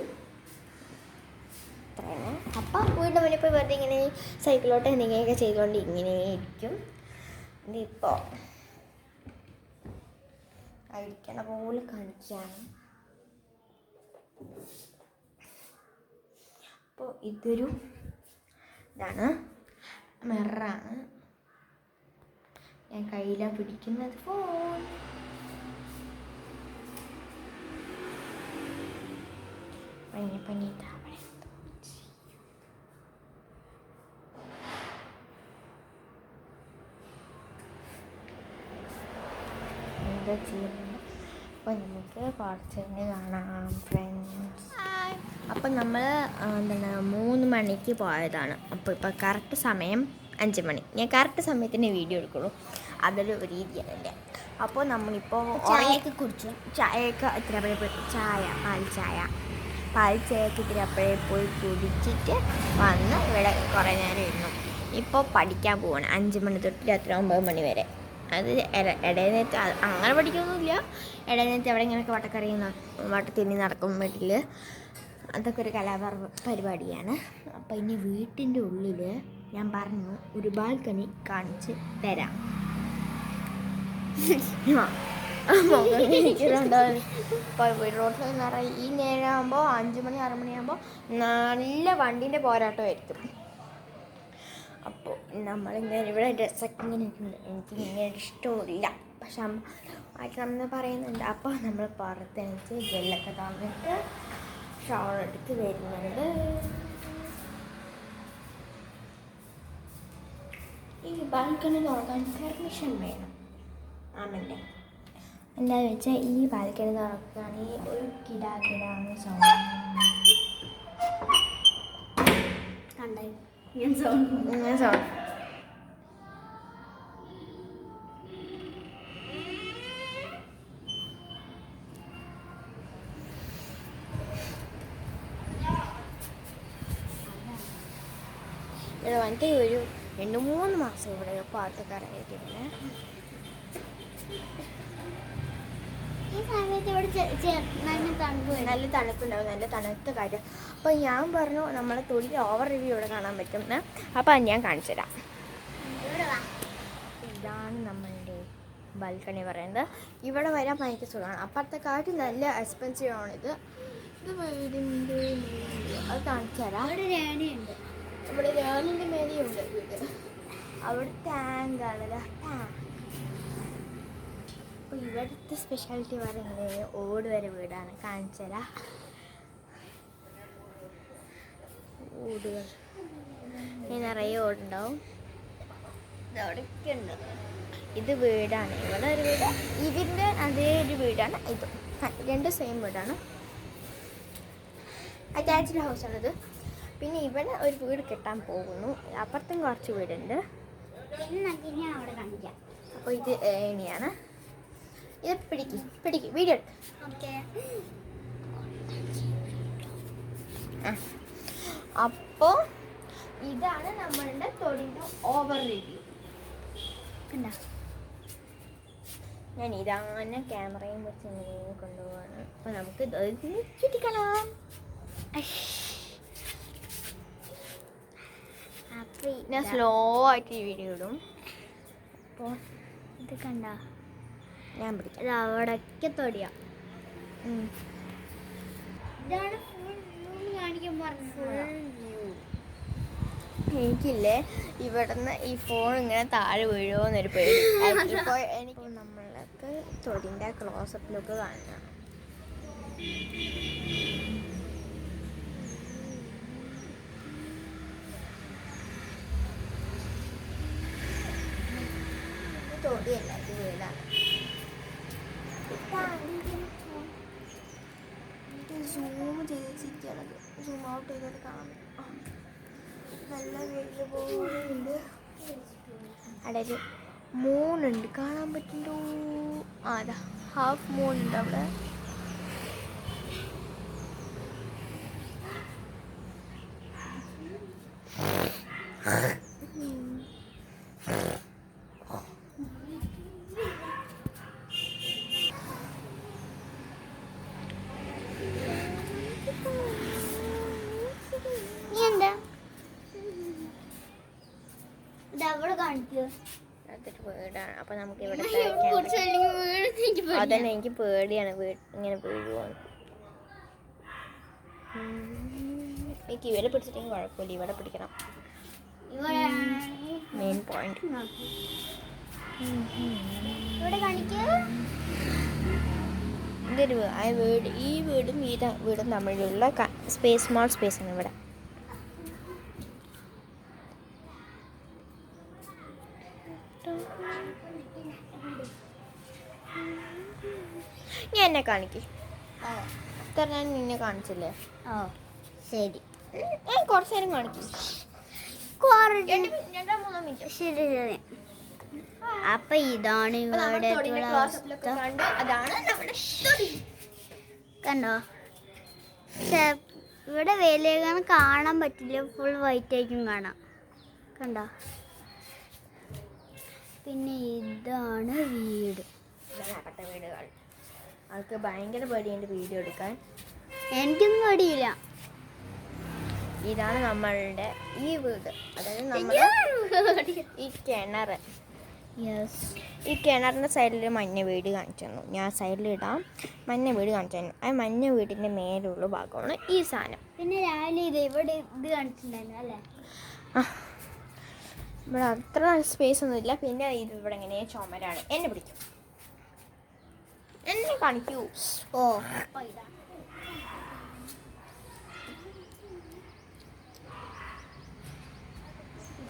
അത്ര തന്നെ. അപ്പം വീണ്ടും മുന്നിൽ പോയി വെറുതെ ഇങ്ങനെ സൈക്കിളോട്ട് എന്തെങ്കിലുമൊക്കെ ചെയ്തുകൊണ്ട് ഇങ്ങനെ ഇരിക്കും. ഇതിപ്പോൾ കഴിക്കണ പോലെ കാണിക്കുകയാണ്. അപ്പോൾ ഇതാണ് മിററാണ്. ഞാൻ കയ്യിലാണ് പിടിക്കുന്നത് ഫോൺ. പനി എന്താ ചെയ്യുന്നത്? അപ്പോൾ നമുക്ക് കുറച്ച് കാണാം ഫ്രണ്ട്സ്. അപ്പം നമ്മൾ 3 മണിക്ക് പോയതാണ്. അപ്പോൾ ഇപ്പോൾ കറക്റ്റ് സമയം 5 മണി. ഞാൻ കറക്റ്റ് സമയത്തിന് വീഡിയോ എടുക്കുള്ളൂ, അതൊരു രീതിയാണ് എൻ്റെ. അപ്പോൾ നമ്മളിപ്പോൾ ചായയൊക്കെ കുടിച്ചു. ചായയൊക്കെ ഇത്തിരി പോയി പാൽ ചായയൊക്കെ ഇത്തിരി പോയി കുടിച്ചിട്ട് വന്ന് ഇവിടെ കുറേ നേരം ഇരുന്നു. ഇപ്പോൾ പഠിക്കാൻ പോവാണ് 5 മണി തൊട്ട് രാത്രി 9 മണി വരെ. അത് ഇടനേരത്ത് അങ്ങനെ പഠിക്കൊന്നുമില്ല. ഇടനേരത്ത് എവിടെ ഇങ്ങനെയൊക്കെ വട്ടത്തിന്നി നടക്കും വീട്ടിൽ. അതൊക്കെ ഒരു പരിപാടിയാണ്. അപ്പോൾ ഇനി വീട്ടിൻ്റെ ഉള്ളിൽ ഞാൻ പറഞ്ഞു ഒരു ബാൽക്കണി കാണിച്ച് തരാം. റോഡിൽ നിറയെ ഈ നേരമാകുമ്പോൾ 5 മണി 6 മണിയാകുമ്പോൾ നല്ല വണ്ടീൻ്റെ പോരാട്ടമായിരിക്കും. അപ്പോൾ നമ്മളിങ്ങനെ ഇവിടെ ഡ്രസ്സൊക്കെ ഇങ്ങനെ ഉണ്ട്. എനിക്ക് ഇങ്ങനെ ഇഷ്ടമില്ല, പക്ഷെ അമ്മ പറയുന്നുണ്ട്. അപ്പോൾ നമ്മൾ പുറത്തെനിച്ച് ജെല്ലൊക്കെ തന്നിട്ട് ഷവർ എടുത്ത് വരുന്നുണ്ട്. ഈ ബാൽക്കണി തുറക്കാൻ പെർമിഷൻ വേണം ആമല്ലേ. എന്താണെന്ന് വെച്ചാൽ ഈ ബാൽക്കണി തുറക്കുകയാണെങ്കിൽ ഒരു കിടാന്ന് സൗണ്ട് കണ്ടായി. ഞാൻ സൗണ്ട് ഇവിടെ വന്നിട്ട് ഒരു 2-3 മാസം ഇവിടെ പാർക്കൊക്കെ ഇറങ്ങിയിട്ടില്ലേ. ഈ സമയത്ത് ഇവിടെ നല്ല തണുപ്പുണ്ടാവും, നല്ല തണുത്ത കാര്യം. അപ്പോൾ ഞാൻ പറഞ്ഞു നമ്മളെ തൊഴിൽ ഓവർ റിവ്യൂ ഇവിടെ കാണാൻ പറ്റുമെന്ന്. അപ്പോൾ ഞാൻ കാണിച്ചു തരാം. ഇതാണ് നമ്മളുടെ ബാൽക്കണി പറയുന്നത്. ഇവിടെ വരാൻ ഭയങ്കര സുഖമാണ്. അപ്പുറത്തെ കാര്യം നല്ല എക്സ്പെൻസീവ് ആണിത്. ഇത് വീടിൻ്റെ അത് കാണിച്ചു തരാം. ഇവിടെ രാണിൻ്റെ മേലെയുണ്ട് വീട്. അവിടെ ടാങ്കാണ്. അപ്പോൾ ഇവിടുത്തെ സ്പെഷ്യാലിറ്റി പറയുന്നത് ഓട് വരെ വീടാണ്. കാണിച്ചു തരാം. ഓടുകൾ നിറയെ ഓടുണ്ടാവും. ഇതവിടെയൊക്കെ ഉണ്ട്. ഇത് വീടാണ്. ഇവിടെ ഒരു വീട്, ഇതിൻ്റെ അതേ ഒരു വീടാണ് ഇത്. 2 സെയിം വീടാണ്. അറ്റാച്ച്ഡ് ഹൗസാണിത്. പിന്നെ ഇവിടെ ഒരു വീട് കെട്ടാൻ പോകുന്നു. അപ്പുറത്തും കുറച്ച് വീടുണ്ട്. അവിടെ കാണിക്കാം. അപ്പോൾ ഇത് ഏണിയാണ്. ഇത് പിടിക്ക് വീഡിയോ എടുത്ത്. അപ്പോൾ ഇതാണ് നമ്മളുടെ തൊടിൻ്റെ ഓവർ റിവ്യൂ. കണ്ട ഞാൻ ഇതാണ് ക്യാമറയും വെച്ച് ഇങ്ങനെ കൊണ്ടുപോവാണ്. അപ്പോൾ നമുക്ക് ചുറ്റിക്കണം. അപ്പോൾ ഞാൻ സ്ലോ ആയിട്ട് ഈ വീഡിയോ ഇടും. അപ്പോൾ ഇത് കണ്ട, ഞാൻ പിടിക്കാം. ഇത് അവിടൊക്കെ തൊടിയാ. ഇതാണ് ഫുൾ വ്യൂ കാണിക്കാൻ പറഞ്ഞത്. എനിക്കില്ലേ ഇവിടുന്ന് ഈ ഫോൺ ഇങ്ങനെ താഴെ വീഴുമോന്നൊരു പേടി. ഇപ്പോൾ എനിക്ക് നമ്മൾക്ക് തൊടിൻ്റെ ക്ലോസപ്പിലൊക്കെ കാണണം. തൊടിയല്ല, ഇത് വീടാണ്. സൂം ചെയ്ത് വെച്ചിരിക്കുകയാണത്. സൂം ഔട്ട് ചെയ്തത് കാണാൻ പറ്റും. നല്ല വീട് പോലെ ഉണ്ട്. അവിടെ ഒരു മൂണുണ്ട്, കാണാൻ പറ്റുന്നുണ്ടോ? അതാ ഹാഫ് മൂൺ ഉണ്ട് അവിടെ. നീ എന്താ ഇത് അവിടെ കാണിക്കൂ? അതൊരു വീടാണ്. അപ്പൊ നമുക്ക് ഇവിടെ വീട് അതന്നെ എനിക്ക് പേടിയാണ് ഇങ്ങനെ വീഴുവാണ്. എനിക്ക് ഇവിടെ പിടിച്ചിട്ടെങ്കിൽ കുഴപ്പമില്ല, ഇവിടെ പിടിക്കണം. മെയിൻ പോയിന്റ് ഇവിടെ കാണിക്കൂ. ഇതൊരു വീട്, ഈ വീടും ഈ വീടും തമ്മിലുള്ള സ്പേസ്, സ്മോൾ സ്പേസ് ആണ് ഇവിടെ. ഞാൻ എന്നെ കാണിക്കേ. ഇത്ര ഞാൻ നിന്നെ കാണിച്ചില്ലേ? ഓ ശരി, ഞാൻ കുറച്ച് നേരം കാണിക്കും. 2-3 മിനിറ്റ്. ശരി ശരി. അപ്പൊ ഇതാണ് ഇവിടെ അതാണ് നമ്മുടെ തൊടി. കണ്ടോ? പക്ഷെ ഇവിടെ വേലേക്കാണ് കാണാൻ പറ്റില്ല, ഫുൾ വൈറ്റ് ആയിരിക്കും കാണാം. കണ്ടോ? പിന്നെ ഇതാണ് വീട്. ഇതാണ് അപ്പുറത്തെ വീടുകൾ. അവൾക്ക് ഭയങ്കര പേടിയുണ്ട് വീഡിയോ എടുക്കാൻ. എനിക്കൊന്നും പേടിയില്ല. ഇതാണ് നമ്മളുടെ ഈ വീട്, അതായത് നമ്മുടെ ഈ കിണർ. യെസ്, ഈ കിണറിൻ്റെ സൈഡിൽ മഞ്ഞ വീട് കാണിച്ചു തന്നു. ഞാൻ സൈഡിലിടാം. മഞ്ഞ വീട് കാണിച്ചു തന്നു. ആ മഞ്ഞ വീടിൻ്റെ മേലുള്ള ഭാഗമാണ് ഈ സാധനം. പിന്നെ രാവിലെ ഇവിടെ ഇത് കാണിച്ചിട്ടുണ്ടായിരുന്നു അല്ലേ? ഇവിടെ അത്ര സ്പേസ് ഒന്നുമില്ല. പിന്നെ ഇത് ഇവിടെ ഇങ്ങനെ ചുമരാണ്. എന്നെ പിടിക്കും, എന്നെ കാണിക്കൂ. ഓ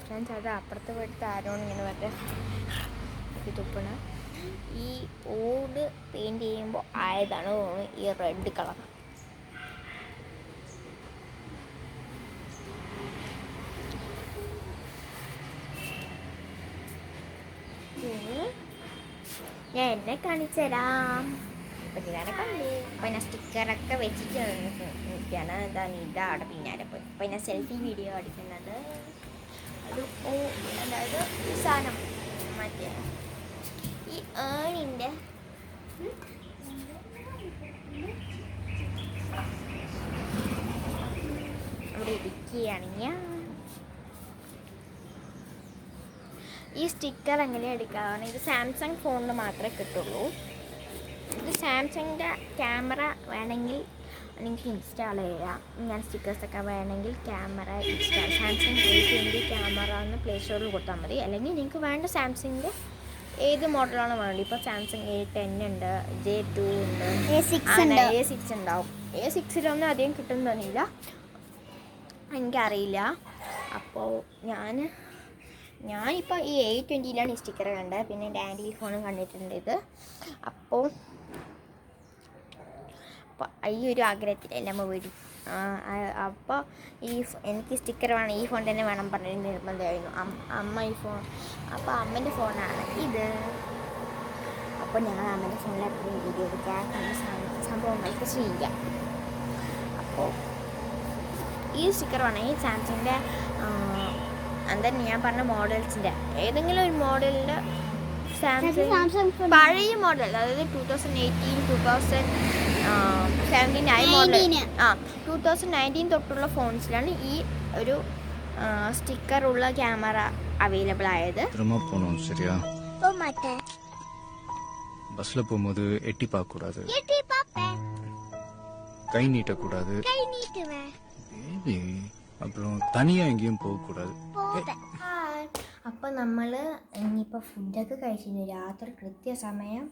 ഫ്രണ്ട്സ്, അത് അപ്പുറത്ത് പോയിട്ട് ആരോണ് ഇങ്ങനെ മറ്റേ തുപ്പണ ഈ ഓട് പെയിൻറ് ചെയ്യുമ്പോൾ ആയതാണ് തോന്നുന്നു ഈ റെഡ് കളർ. ഞാൻ എന്നെ കാണിച്ചു തരാം. അപ്പം ഇതാണ് കണ്ടു. അപ്പം ഞാൻ സ്റ്റിക്കറൊക്കെ വെച്ചിട്ട് നിൽക്കുകയാണ്. ഇതാണ് പിന്നാലെ പോയി. അപ്പം ഞാൻ സെൽഫി വീഡിയോ എടുക്കുന്നത്. അത് അതായത് ഈ സാധനം മറ്റേ ഈ ഏണിൻ്റെ അവിടെ ഇരിക്കുകയാണെങ്കിൽ ഈ സ്റ്റിക്കർ എങ്ങനെ എടുക്കാവുന്ന, ഇത് സാംസങ് ഫോണിൽ മാത്രമേ കിട്ടുള്ളൂ. ഇത് സാംസങ്ങിൻ്റെ ക്യാമറ വേണമെങ്കിൽ നിങ്ങൾക്ക് ഇൻസ്റ്റാൾ ചെയ്യാം. ഇങ്ങനെ സ്റ്റിക്കേഴ്സൊക്കെ വേണമെങ്കിൽ camera install Samsung A20 camera എന്ന് പ്ലേ സ്റ്റോറിൽ കൊടുത്താൽ മതി. അല്ലെങ്കിൽ നിങ്ങൾക്ക് വേണ്ട സാംസങ്ങിൻ്റെ ഏത് മോഡലാണ് വേണ്ടത്. ഇപ്പോൾ സാംസങ് A10 ഉണ്ട്, J2 ഉണ്ട്, A6 ഉണ്ടാവും. A6ലൊന്നും അധികം കിട്ടുന്നൊന്നുമില്ല, എനിക്കറിയില്ല. അപ്പോൾ ഞാനിപ്പോൾ ഈ A20ലാണ് ഈ സ്റ്റിക്കർ കണ്ടത്. പിന്നെ ഡാൻഡി ഫോണും കണ്ടിട്ടുണ്ട് ഇത്. അപ്പോൾ ഈ ഒരു ആഗ്രഹത്തിലല്ല നമ്മൾ വീട്. അപ്പോൾ എനിക്ക് സ്റ്റിക്കർ വേണം, ഈ ഫോൺ തന്നെ വേണം പറഞ്ഞൊരു നിർബന്ധമായിരുന്നു. അമ്മ ഈ ഫോൺ, അപ്പോൾ അമ്മേൻ്റെ ഫോണാണ് ഇത്. അപ്പോൾ ഞങ്ങൾ അമ്മേൻ്റെ ഫോണിൽ എപ്പോഴും വീഡിയോ എടുക്കാൻ സംഭവങ്ങൾക്ക് ചെയ്യാം. അപ്പോൾ ഈ സ്റ്റിക്കർ വേണമെങ്കിൽ സാംസങ്ങിൻ്റെ എന്തായാലും ഞാൻ പറഞ്ഞ മോഡൽസിൻ്റെ ഏതെങ്കിലും ഒരു മോഡലിൻ്റെ സാംസങ് പഴയ മോഡൽ, അതായത് 2018, 2017 മോഡൽ 2019 തൊട്ടുള്ള ഫോൺസിലാണ് ഈ ഒരു സ്റ്റിക്കറുള്ള ക്യാമറ അവൈലബിൾ ആയത്. മറ്റേ பஸ்ஸில் போகும்போது எட்டி பார்க்கக்கூடாது, எட்டி பாப்பேன், கை நீட்டக்கூடாது, கை நீட்டுவேன், பேபி. அப்புறம் தனியாக எங்கேயும் போகக்கூடாது. പോവേ. ഹായ്. അപ്പോൾ നമ്മൾ ഇനിയിപ്പോൾ ഫുഡൊക്കെ കഴിച്ചിരുന്നു. രാത്രി കൃത്യസമയം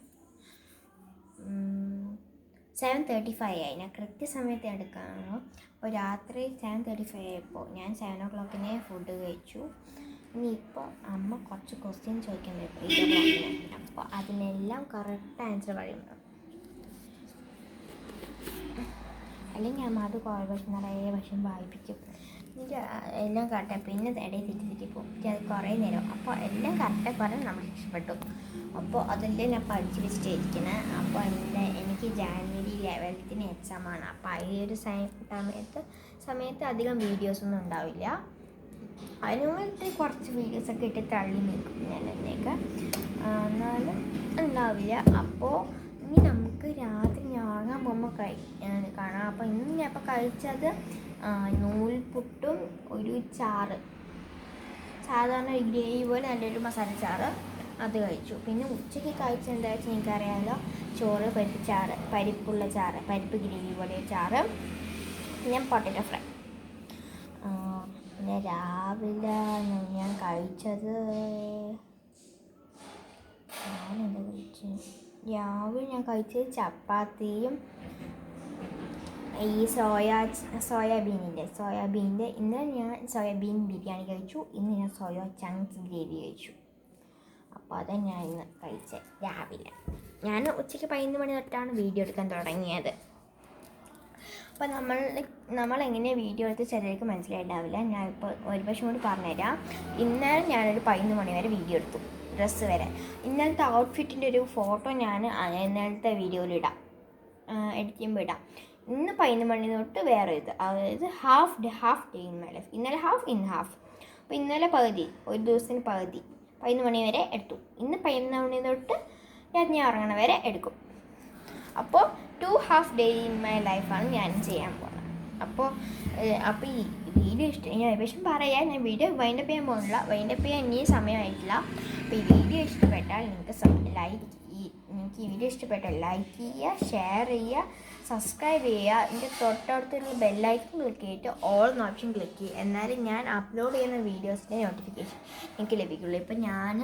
7:35 ആയി. ഞാൻ കൃത്യസമയത്ത് എടുക്കാണോ. അപ്പോൾ രാത്രി 7:35 ആയപ്പോൾ ഞാൻ 7 o'clock ഫുഡ് കഴിച്ചു. ഇനിയിപ്പോൾ അമ്മ കുറച്ച് ക്വസ്റ്റ്യൻ ചോദിക്കാൻ പറ്റും ഇത് പറഞ്ഞു. അപ്പോൾ അതിനെല്ലാം കറക്റ്റ് ആൻസർ പറയുന്നു. അല്ലെങ്കിൽ അമ്മ അത് കുറേ നിറയെ വർഷം വായിപ്പിക്കും. എനിക്ക് എല്ലാം കറക്റ്റായി. പിന്നെ ഇടയിൽ തെറ്റിപ്പോവും. അത് കുറേ നേരം. അപ്പോൾ എല്ലാം കറക്റ്റായി പറഞ്ഞാൽ നമ്മൾ രക്ഷപ്പെട്ടു. അപ്പോൾ അതെല്ലാം ഞാൻ പഠിച്ച് വെച്ചിട്ടിരിക്കുന്നത്. അപ്പോൾ എനിക്ക് January 11th എക്സാമാണ്. അപ്പോൾ ആ ഒരു സമയത്ത് അധികം വീഡിയോസൊന്നും ഉണ്ടാവില്ല. അതിന് മുമ്പ് കുറച്ച് വീഡിയോസൊക്കെ ഇട്ട് തള്ളി നിൽക്കും ഞാൻ എന്നേക്ക്, എന്നാലും ഉണ്ടാവില്ല. അപ്പോൾ ഇനി നമുക്ക് രാത്രി ഞാങ്ങാൻ പോകുമ്പോൾ കാണാം. അപ്പോൾ ഇന്ന് ഞാൻ ഇപ്പോൾ കഴിച്ചത് നൂൽപുട്ടും ഒരു ചാറ്, സാധാരണ ഗ്രേവി പോലെ നല്ലൊരു മസാല ചാറ്, അത് കഴിച്ചു. പിന്നെ ഉച്ചയ്ക്ക് കഴിച്ച എന്താ വെച്ചാൽ എനിക്കറിയാമല്ലോ, ചോറ്, പരിപ്പ് ചാറ്, പരിപ്പുള്ള ചാറ്, പരിപ്പ് ഗ്രേവി പോലെ ചാറ്, പിന്നെ പൊട്ടറ്റോ ഫ്രൈ. പിന്നെ രാവിലെ ഞാൻ കഴിച്ചത് രാവിലെ ഞാൻ കഴിച്ചത് ചപ്പാത്തിയും ഈ സോയാബീനിൻ്റെ ഇന്നലെ ഞാൻ സോയാബീൻ ബിരിയാണി കഴിച്ചു. ഇന്ന് ഞാൻ സോയാ ചങ്ക്സ് ഗ്രേവി കഴിച്ചു. അപ്പോൾ അതാണ് ഞാൻ ഇന്ന് കഴിച്ചത് രാവിലെ. ഞാൻ ഉച്ചയ്ക്ക് 11 മണി തൊട്ടാണ് വീഡിയോ എടുക്കാൻ തുടങ്ങിയത്. അപ്പോൾ നമ്മളെങ്ങനെ വീഡിയോ എടുത്ത് ചിലർക്ക് മനസ്സിലായിട്ടുണ്ടാവില്ല. ഞാനിപ്പോൾ ഒരു പക്ഷേ കൂടി പറഞ്ഞുതരാം. ഇന്നലെ ഞാനൊരു 11 മണി വരെ വീഡിയോ എടുത്തു, ഡ്രസ്സ് വരെ. ഇന്നലത്തെ ഔട്ട്ഫിറ്റിൻ്റെ ഒരു ഫോട്ടോ ഞാൻ ഇന്നലത്തെ വീഡിയോയിൽ ഇടാം, എഡിറ്റ് ചെയ്യുമ്പോൾ ഇടാം. ഇന്ന് 11 മണി തൊട്ട് വേറെ ഇത്, അതായത് half day in my life. ഇന്നലെ ഹാഫ് ഇൻ ഹാഫ്. അപ്പോൾ ഇന്നലെ പകുതി, ഒരു ദിവസത്തിന് പകുതി 11 മണി വരെ എടുത്തു. ഇന്ന് 11 മണി തൊട്ട് രാത്രി ഉറങ്ങണ വരെ എടുക്കും. അപ്പോൾ 2 ഹാഫ് ഡേ ഇൻ മൈ ലൈഫാണ് ഞാൻ ചെയ്യാൻ പോകുന്നത്. അപ്പോൾ ഈ വീഡിയോ ഞാൻ ഏകദേശം പറയാം. ഞാൻ വീഡിയോ വൈൻഡപ്പ് ചെയ്യാൻ പോകുന്നില്ല, വൈൻഡപ്പ് ചെയ്യാൻ ഇനിയും സമയമായിട്ടില്ല. അപ്പോൾ ഈ വീഡിയോ ഇഷ്ടപ്പെട്ടാൽ നിങ്ങൾക്ക് ഈ വീഡിയോ ഇഷ്ടപ്പെട്ടാൽ ലൈക്ക് ചെയ്യുക, ഷെയർ ചെയ്യുക, സബ്സ്ക്രൈബ് ചെയ്യുക. ഇതിൻ്റെ തൊട്ടടുത്തുള്ള ബെല്ലൈക്കൺ ക്ലിക്ക് ചെയ്തിട്ട് ഓൾ എന്ന ഓപ്ഷൻ ക്ലിക്ക് ചെയ്യുക. എന്നാലും ഞാൻ അപ്ലോഡ് ചെയ്യുന്ന വീഡിയോസിൻ്റെ നോട്ടിഫിക്കേഷൻ എനിക്ക് ലഭിക്കുള്ളൂ. ഇപ്പം ഞാൻ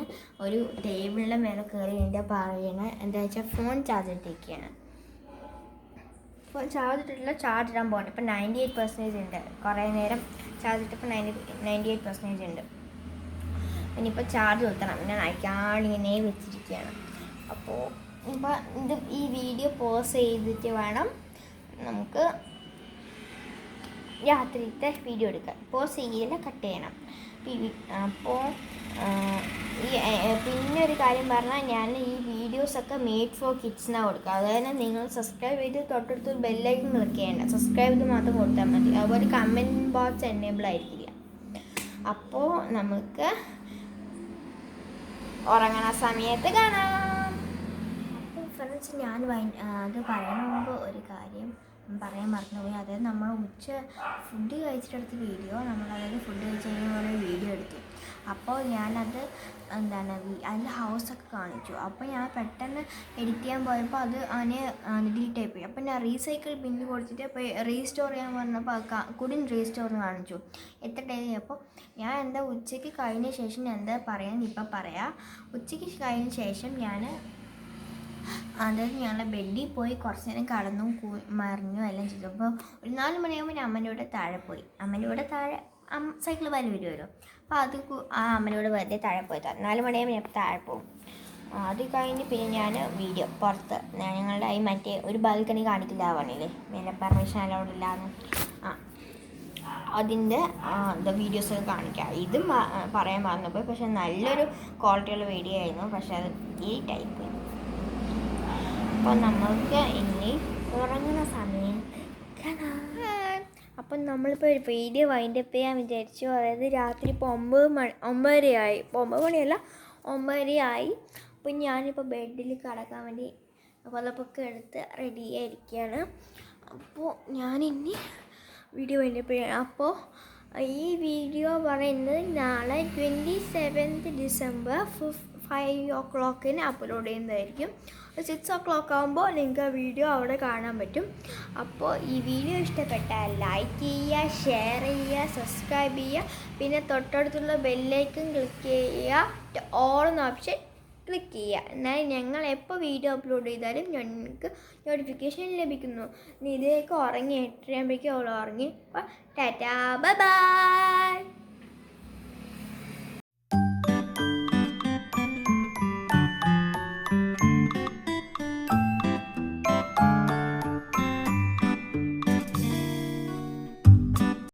ഒരു ടേബിളിൻ്റെ മേലെ കയറി എൻ്റെ പറയുന്നത് എന്താ വെച്ചാൽ ഫോൺ ചാർജ് ഇട്ടിരിക്കുകയാണ്. ഫോൺ ചാർജ് ഇട്ടിട്ടില്ല, ചാർജ് ഇടാൻ പോകണം. ഇപ്പം 98% ഉണ്ട്. കുറേ നേരം ചാർജ് ഇട്ടപ്പോൾ 98% ഉണ്ട്. ഇനിയിപ്പോൾ ചാർജ് കുത്തണം. ഞാൻ അയക്കാണ്ടിങ്ങനെ വെച്ചിരിക്കുകയാണ്. അപ്പോൾ ഇപ്പം ഈ വീഡിയോ പോസ് ചെയ്തിട്ട് വേണം നമുക്ക് രാത്രിയിലത്തെ വീഡിയോ എടുക്കാൻ. പോസ് ചെയ്യില്ല, കട്ട് ചെയ്യണം. അപ്പോൾ പിന്നെ ഒരു കാര്യം പറഞ്ഞാൽ, ഞാൻ ഈ വീഡിയോസൊക്കെ മെയ്ഡ് ഫോർ കിഡ്സിനാണ് കൊടുക്കുക. അതായത് നിങ്ങൾ സബ്സ്ക്രൈബ് ചെയ്ത് തൊട്ടടുത്ത് ബെല്ലൈക്കൺ ക്ലിക്ക് ചെയ്യേണ്ട, സബ്സ്ക്രൈബ് ചെയ്ത് മാത്രം കൊടുത്താൽ മതി. അതുപോലെ കമൻറ്റ് ബോക്സ് എനേബിൾ ആയിരിക്കില്ല. അപ്പോൾ നമുക്ക് ഉറങ്ങണ സമയത്ത് കാണാം. അപ്പോൾ ഫ്രണ്ട്സ്, ഞാൻ അത് പറയുന്ന മുമ്പ് ഒരു കാര്യം പറയാൻ മറന്നുപോയി. അതായത് നമ്മൾ ഫുഡ് കഴിച്ചിട്ടെടുത്ത വീഡിയോ, ഫുഡ് കഴിച്ച് കഴിഞ്ഞ വീഡിയോ എടുത്തു. അപ്പോൾ ഞാനത് അതിൻ്റെ ഹൗസൊക്കെ കാണിച്ചു. അപ്പോൾ ഞാൻ പെട്ടെന്ന് എഡിറ്റ് ചെയ്യാൻ പോയപ്പോൾ അത് ഡിലീറ്റ് ആയിപ്പോയി. അപ്പോൾ ഞാൻ റീസൈക്കിൾ ബില്ല് കൊടുത്തിട്ട് ഇപ്പോൾ റീസ്റ്റോർ ചെയ്യാൻ പറഞ്ഞപ്പോൾ കുടിൻ റീസ്റ്റോറിന് കാണിച്ചു. എത്ര ഡേ. അപ്പോൾ ഞാൻ ഉച്ചയ്ക്ക് കഴിഞ്ഞ ശേഷം ഞാൻ പറയാൻ ഇപ്പം പറയാം. ഉച്ചയ്ക്ക് കഴിഞ്ഞ ശേഷം അതായത് ഞങ്ങളുടെ ബെഡിൽ പോയി കുറച്ച് നേരം കടന്നു മറിഞ്ഞു എല്ലാം ചെയ്തു. അപ്പോൾ ഒരു 4 മണിയാകുമ്പോൾ ഞാൻ അമ്മൻ്റെ കൂടെ താഴെ പോയി. അമ്മൻ്റെ കൂടെ താഴെ സൈക്കിൾ വലി വരുമല്ലോ. അപ്പോൾ അത് അമ്മൻ്റെ കൂടെ വെറുതെ താഴെ പോയി. 4 മണിയാകുമ്പോൾ ഞാൻ താഴെ പോകും. അത് കഴിഞ്ഞ് പിന്നെ ഞാൻ വീഡിയോ പുറത്ത് ഞങ്ങളുടെ ഈ മറ്റേ ഒരു ബാൽക്കണി കാണിക്കില്ല പറഞ്ഞില്ലേ, മേലെ പെർമിഷൻ അലൗഡ് ഇല്ലാന്ന്, അതിൻ്റെ വീഡിയോസൊക്കെ കാണിക്കാം. ഇതും പറയാൻ മറന്നുപോയി. പക്ഷെ നല്ലൊരു ക്വാളിറ്റിയുള്ള വീഡിയോ ആയിരുന്നു. പക്ഷെ അത് ഈ ടൈപ്പ്. അപ്പോൾ നമുക്ക് ഇനി ഉറങ്ങുന്ന സമയം കാണാം. അപ്പം നമ്മളിപ്പോൾ ഒരു വീഡിയോ വൈൻഡപ്പ് ചെയ്യാൻ വിചാരിച്ചു. അതായത് രാത്രി ഇപ്പോൾ 9:30 ആയി. ഇപ്പോൾ 9 മണിയല്ല, 9:30 ആയി. അപ്പോൾ ഞാനിപ്പോൾ ബെഡിൽ കിടക്കാൻ വേണ്ടി പുതപ്പൊക്കെ എടുത്ത് റെഡിയായിരിക്കുകയാണ്. അപ്പോൾ ഞാനിനി വീഡിയോ വൈൻഡപ്പ് ചെയ്യാം. അപ്പോൾ ഈ വീഡിയോ പറയുന്നത് നാളെ 27th December 5 o'clock അപ്ലോഡ് ചെയ്യുന്നതായിരിക്കും. 6 o'clock ആകുമ്പോൾ നിങ്ങൾക്ക് ആ വീഡിയോ അവിടെ കാണാൻ പറ്റും. അപ്പോൾ ഈ വീഡിയോ ഇഷ്ടപ്പെട്ടാൽ ലൈക്ക് ചെയ്യുക, ഷെയർ ചെയ്യുക, സബ്സ്ക്രൈബ് ചെയ്യുക, പിന്നെ തൊട്ടടുത്തുള്ള ബെല്ലൈക്കൺ ക്ലിക്ക് ചെയ്യുക, ഓൾ എന്ന ഓപ്ഷൻ ക്ലിക്ക് ചെയ്യുക. എന്നാൽ ഞങ്ങൾ എപ്പോൾ വീഡിയോ അപ്ലോഡ് ചെയ്താലും ഞങ്ങൾക്ക് നോട്ടിഫിക്കേഷൻ ലഭിക്കുന്നു. ഇനി ഇതിലേക്ക് ഉറങ്ങി 8:30 ആകുമ്പോഴേക്കും അവൾ ഉറങ്ങി. അപ്പോൾ ടാറ്റാ, ബൈ ബൈ.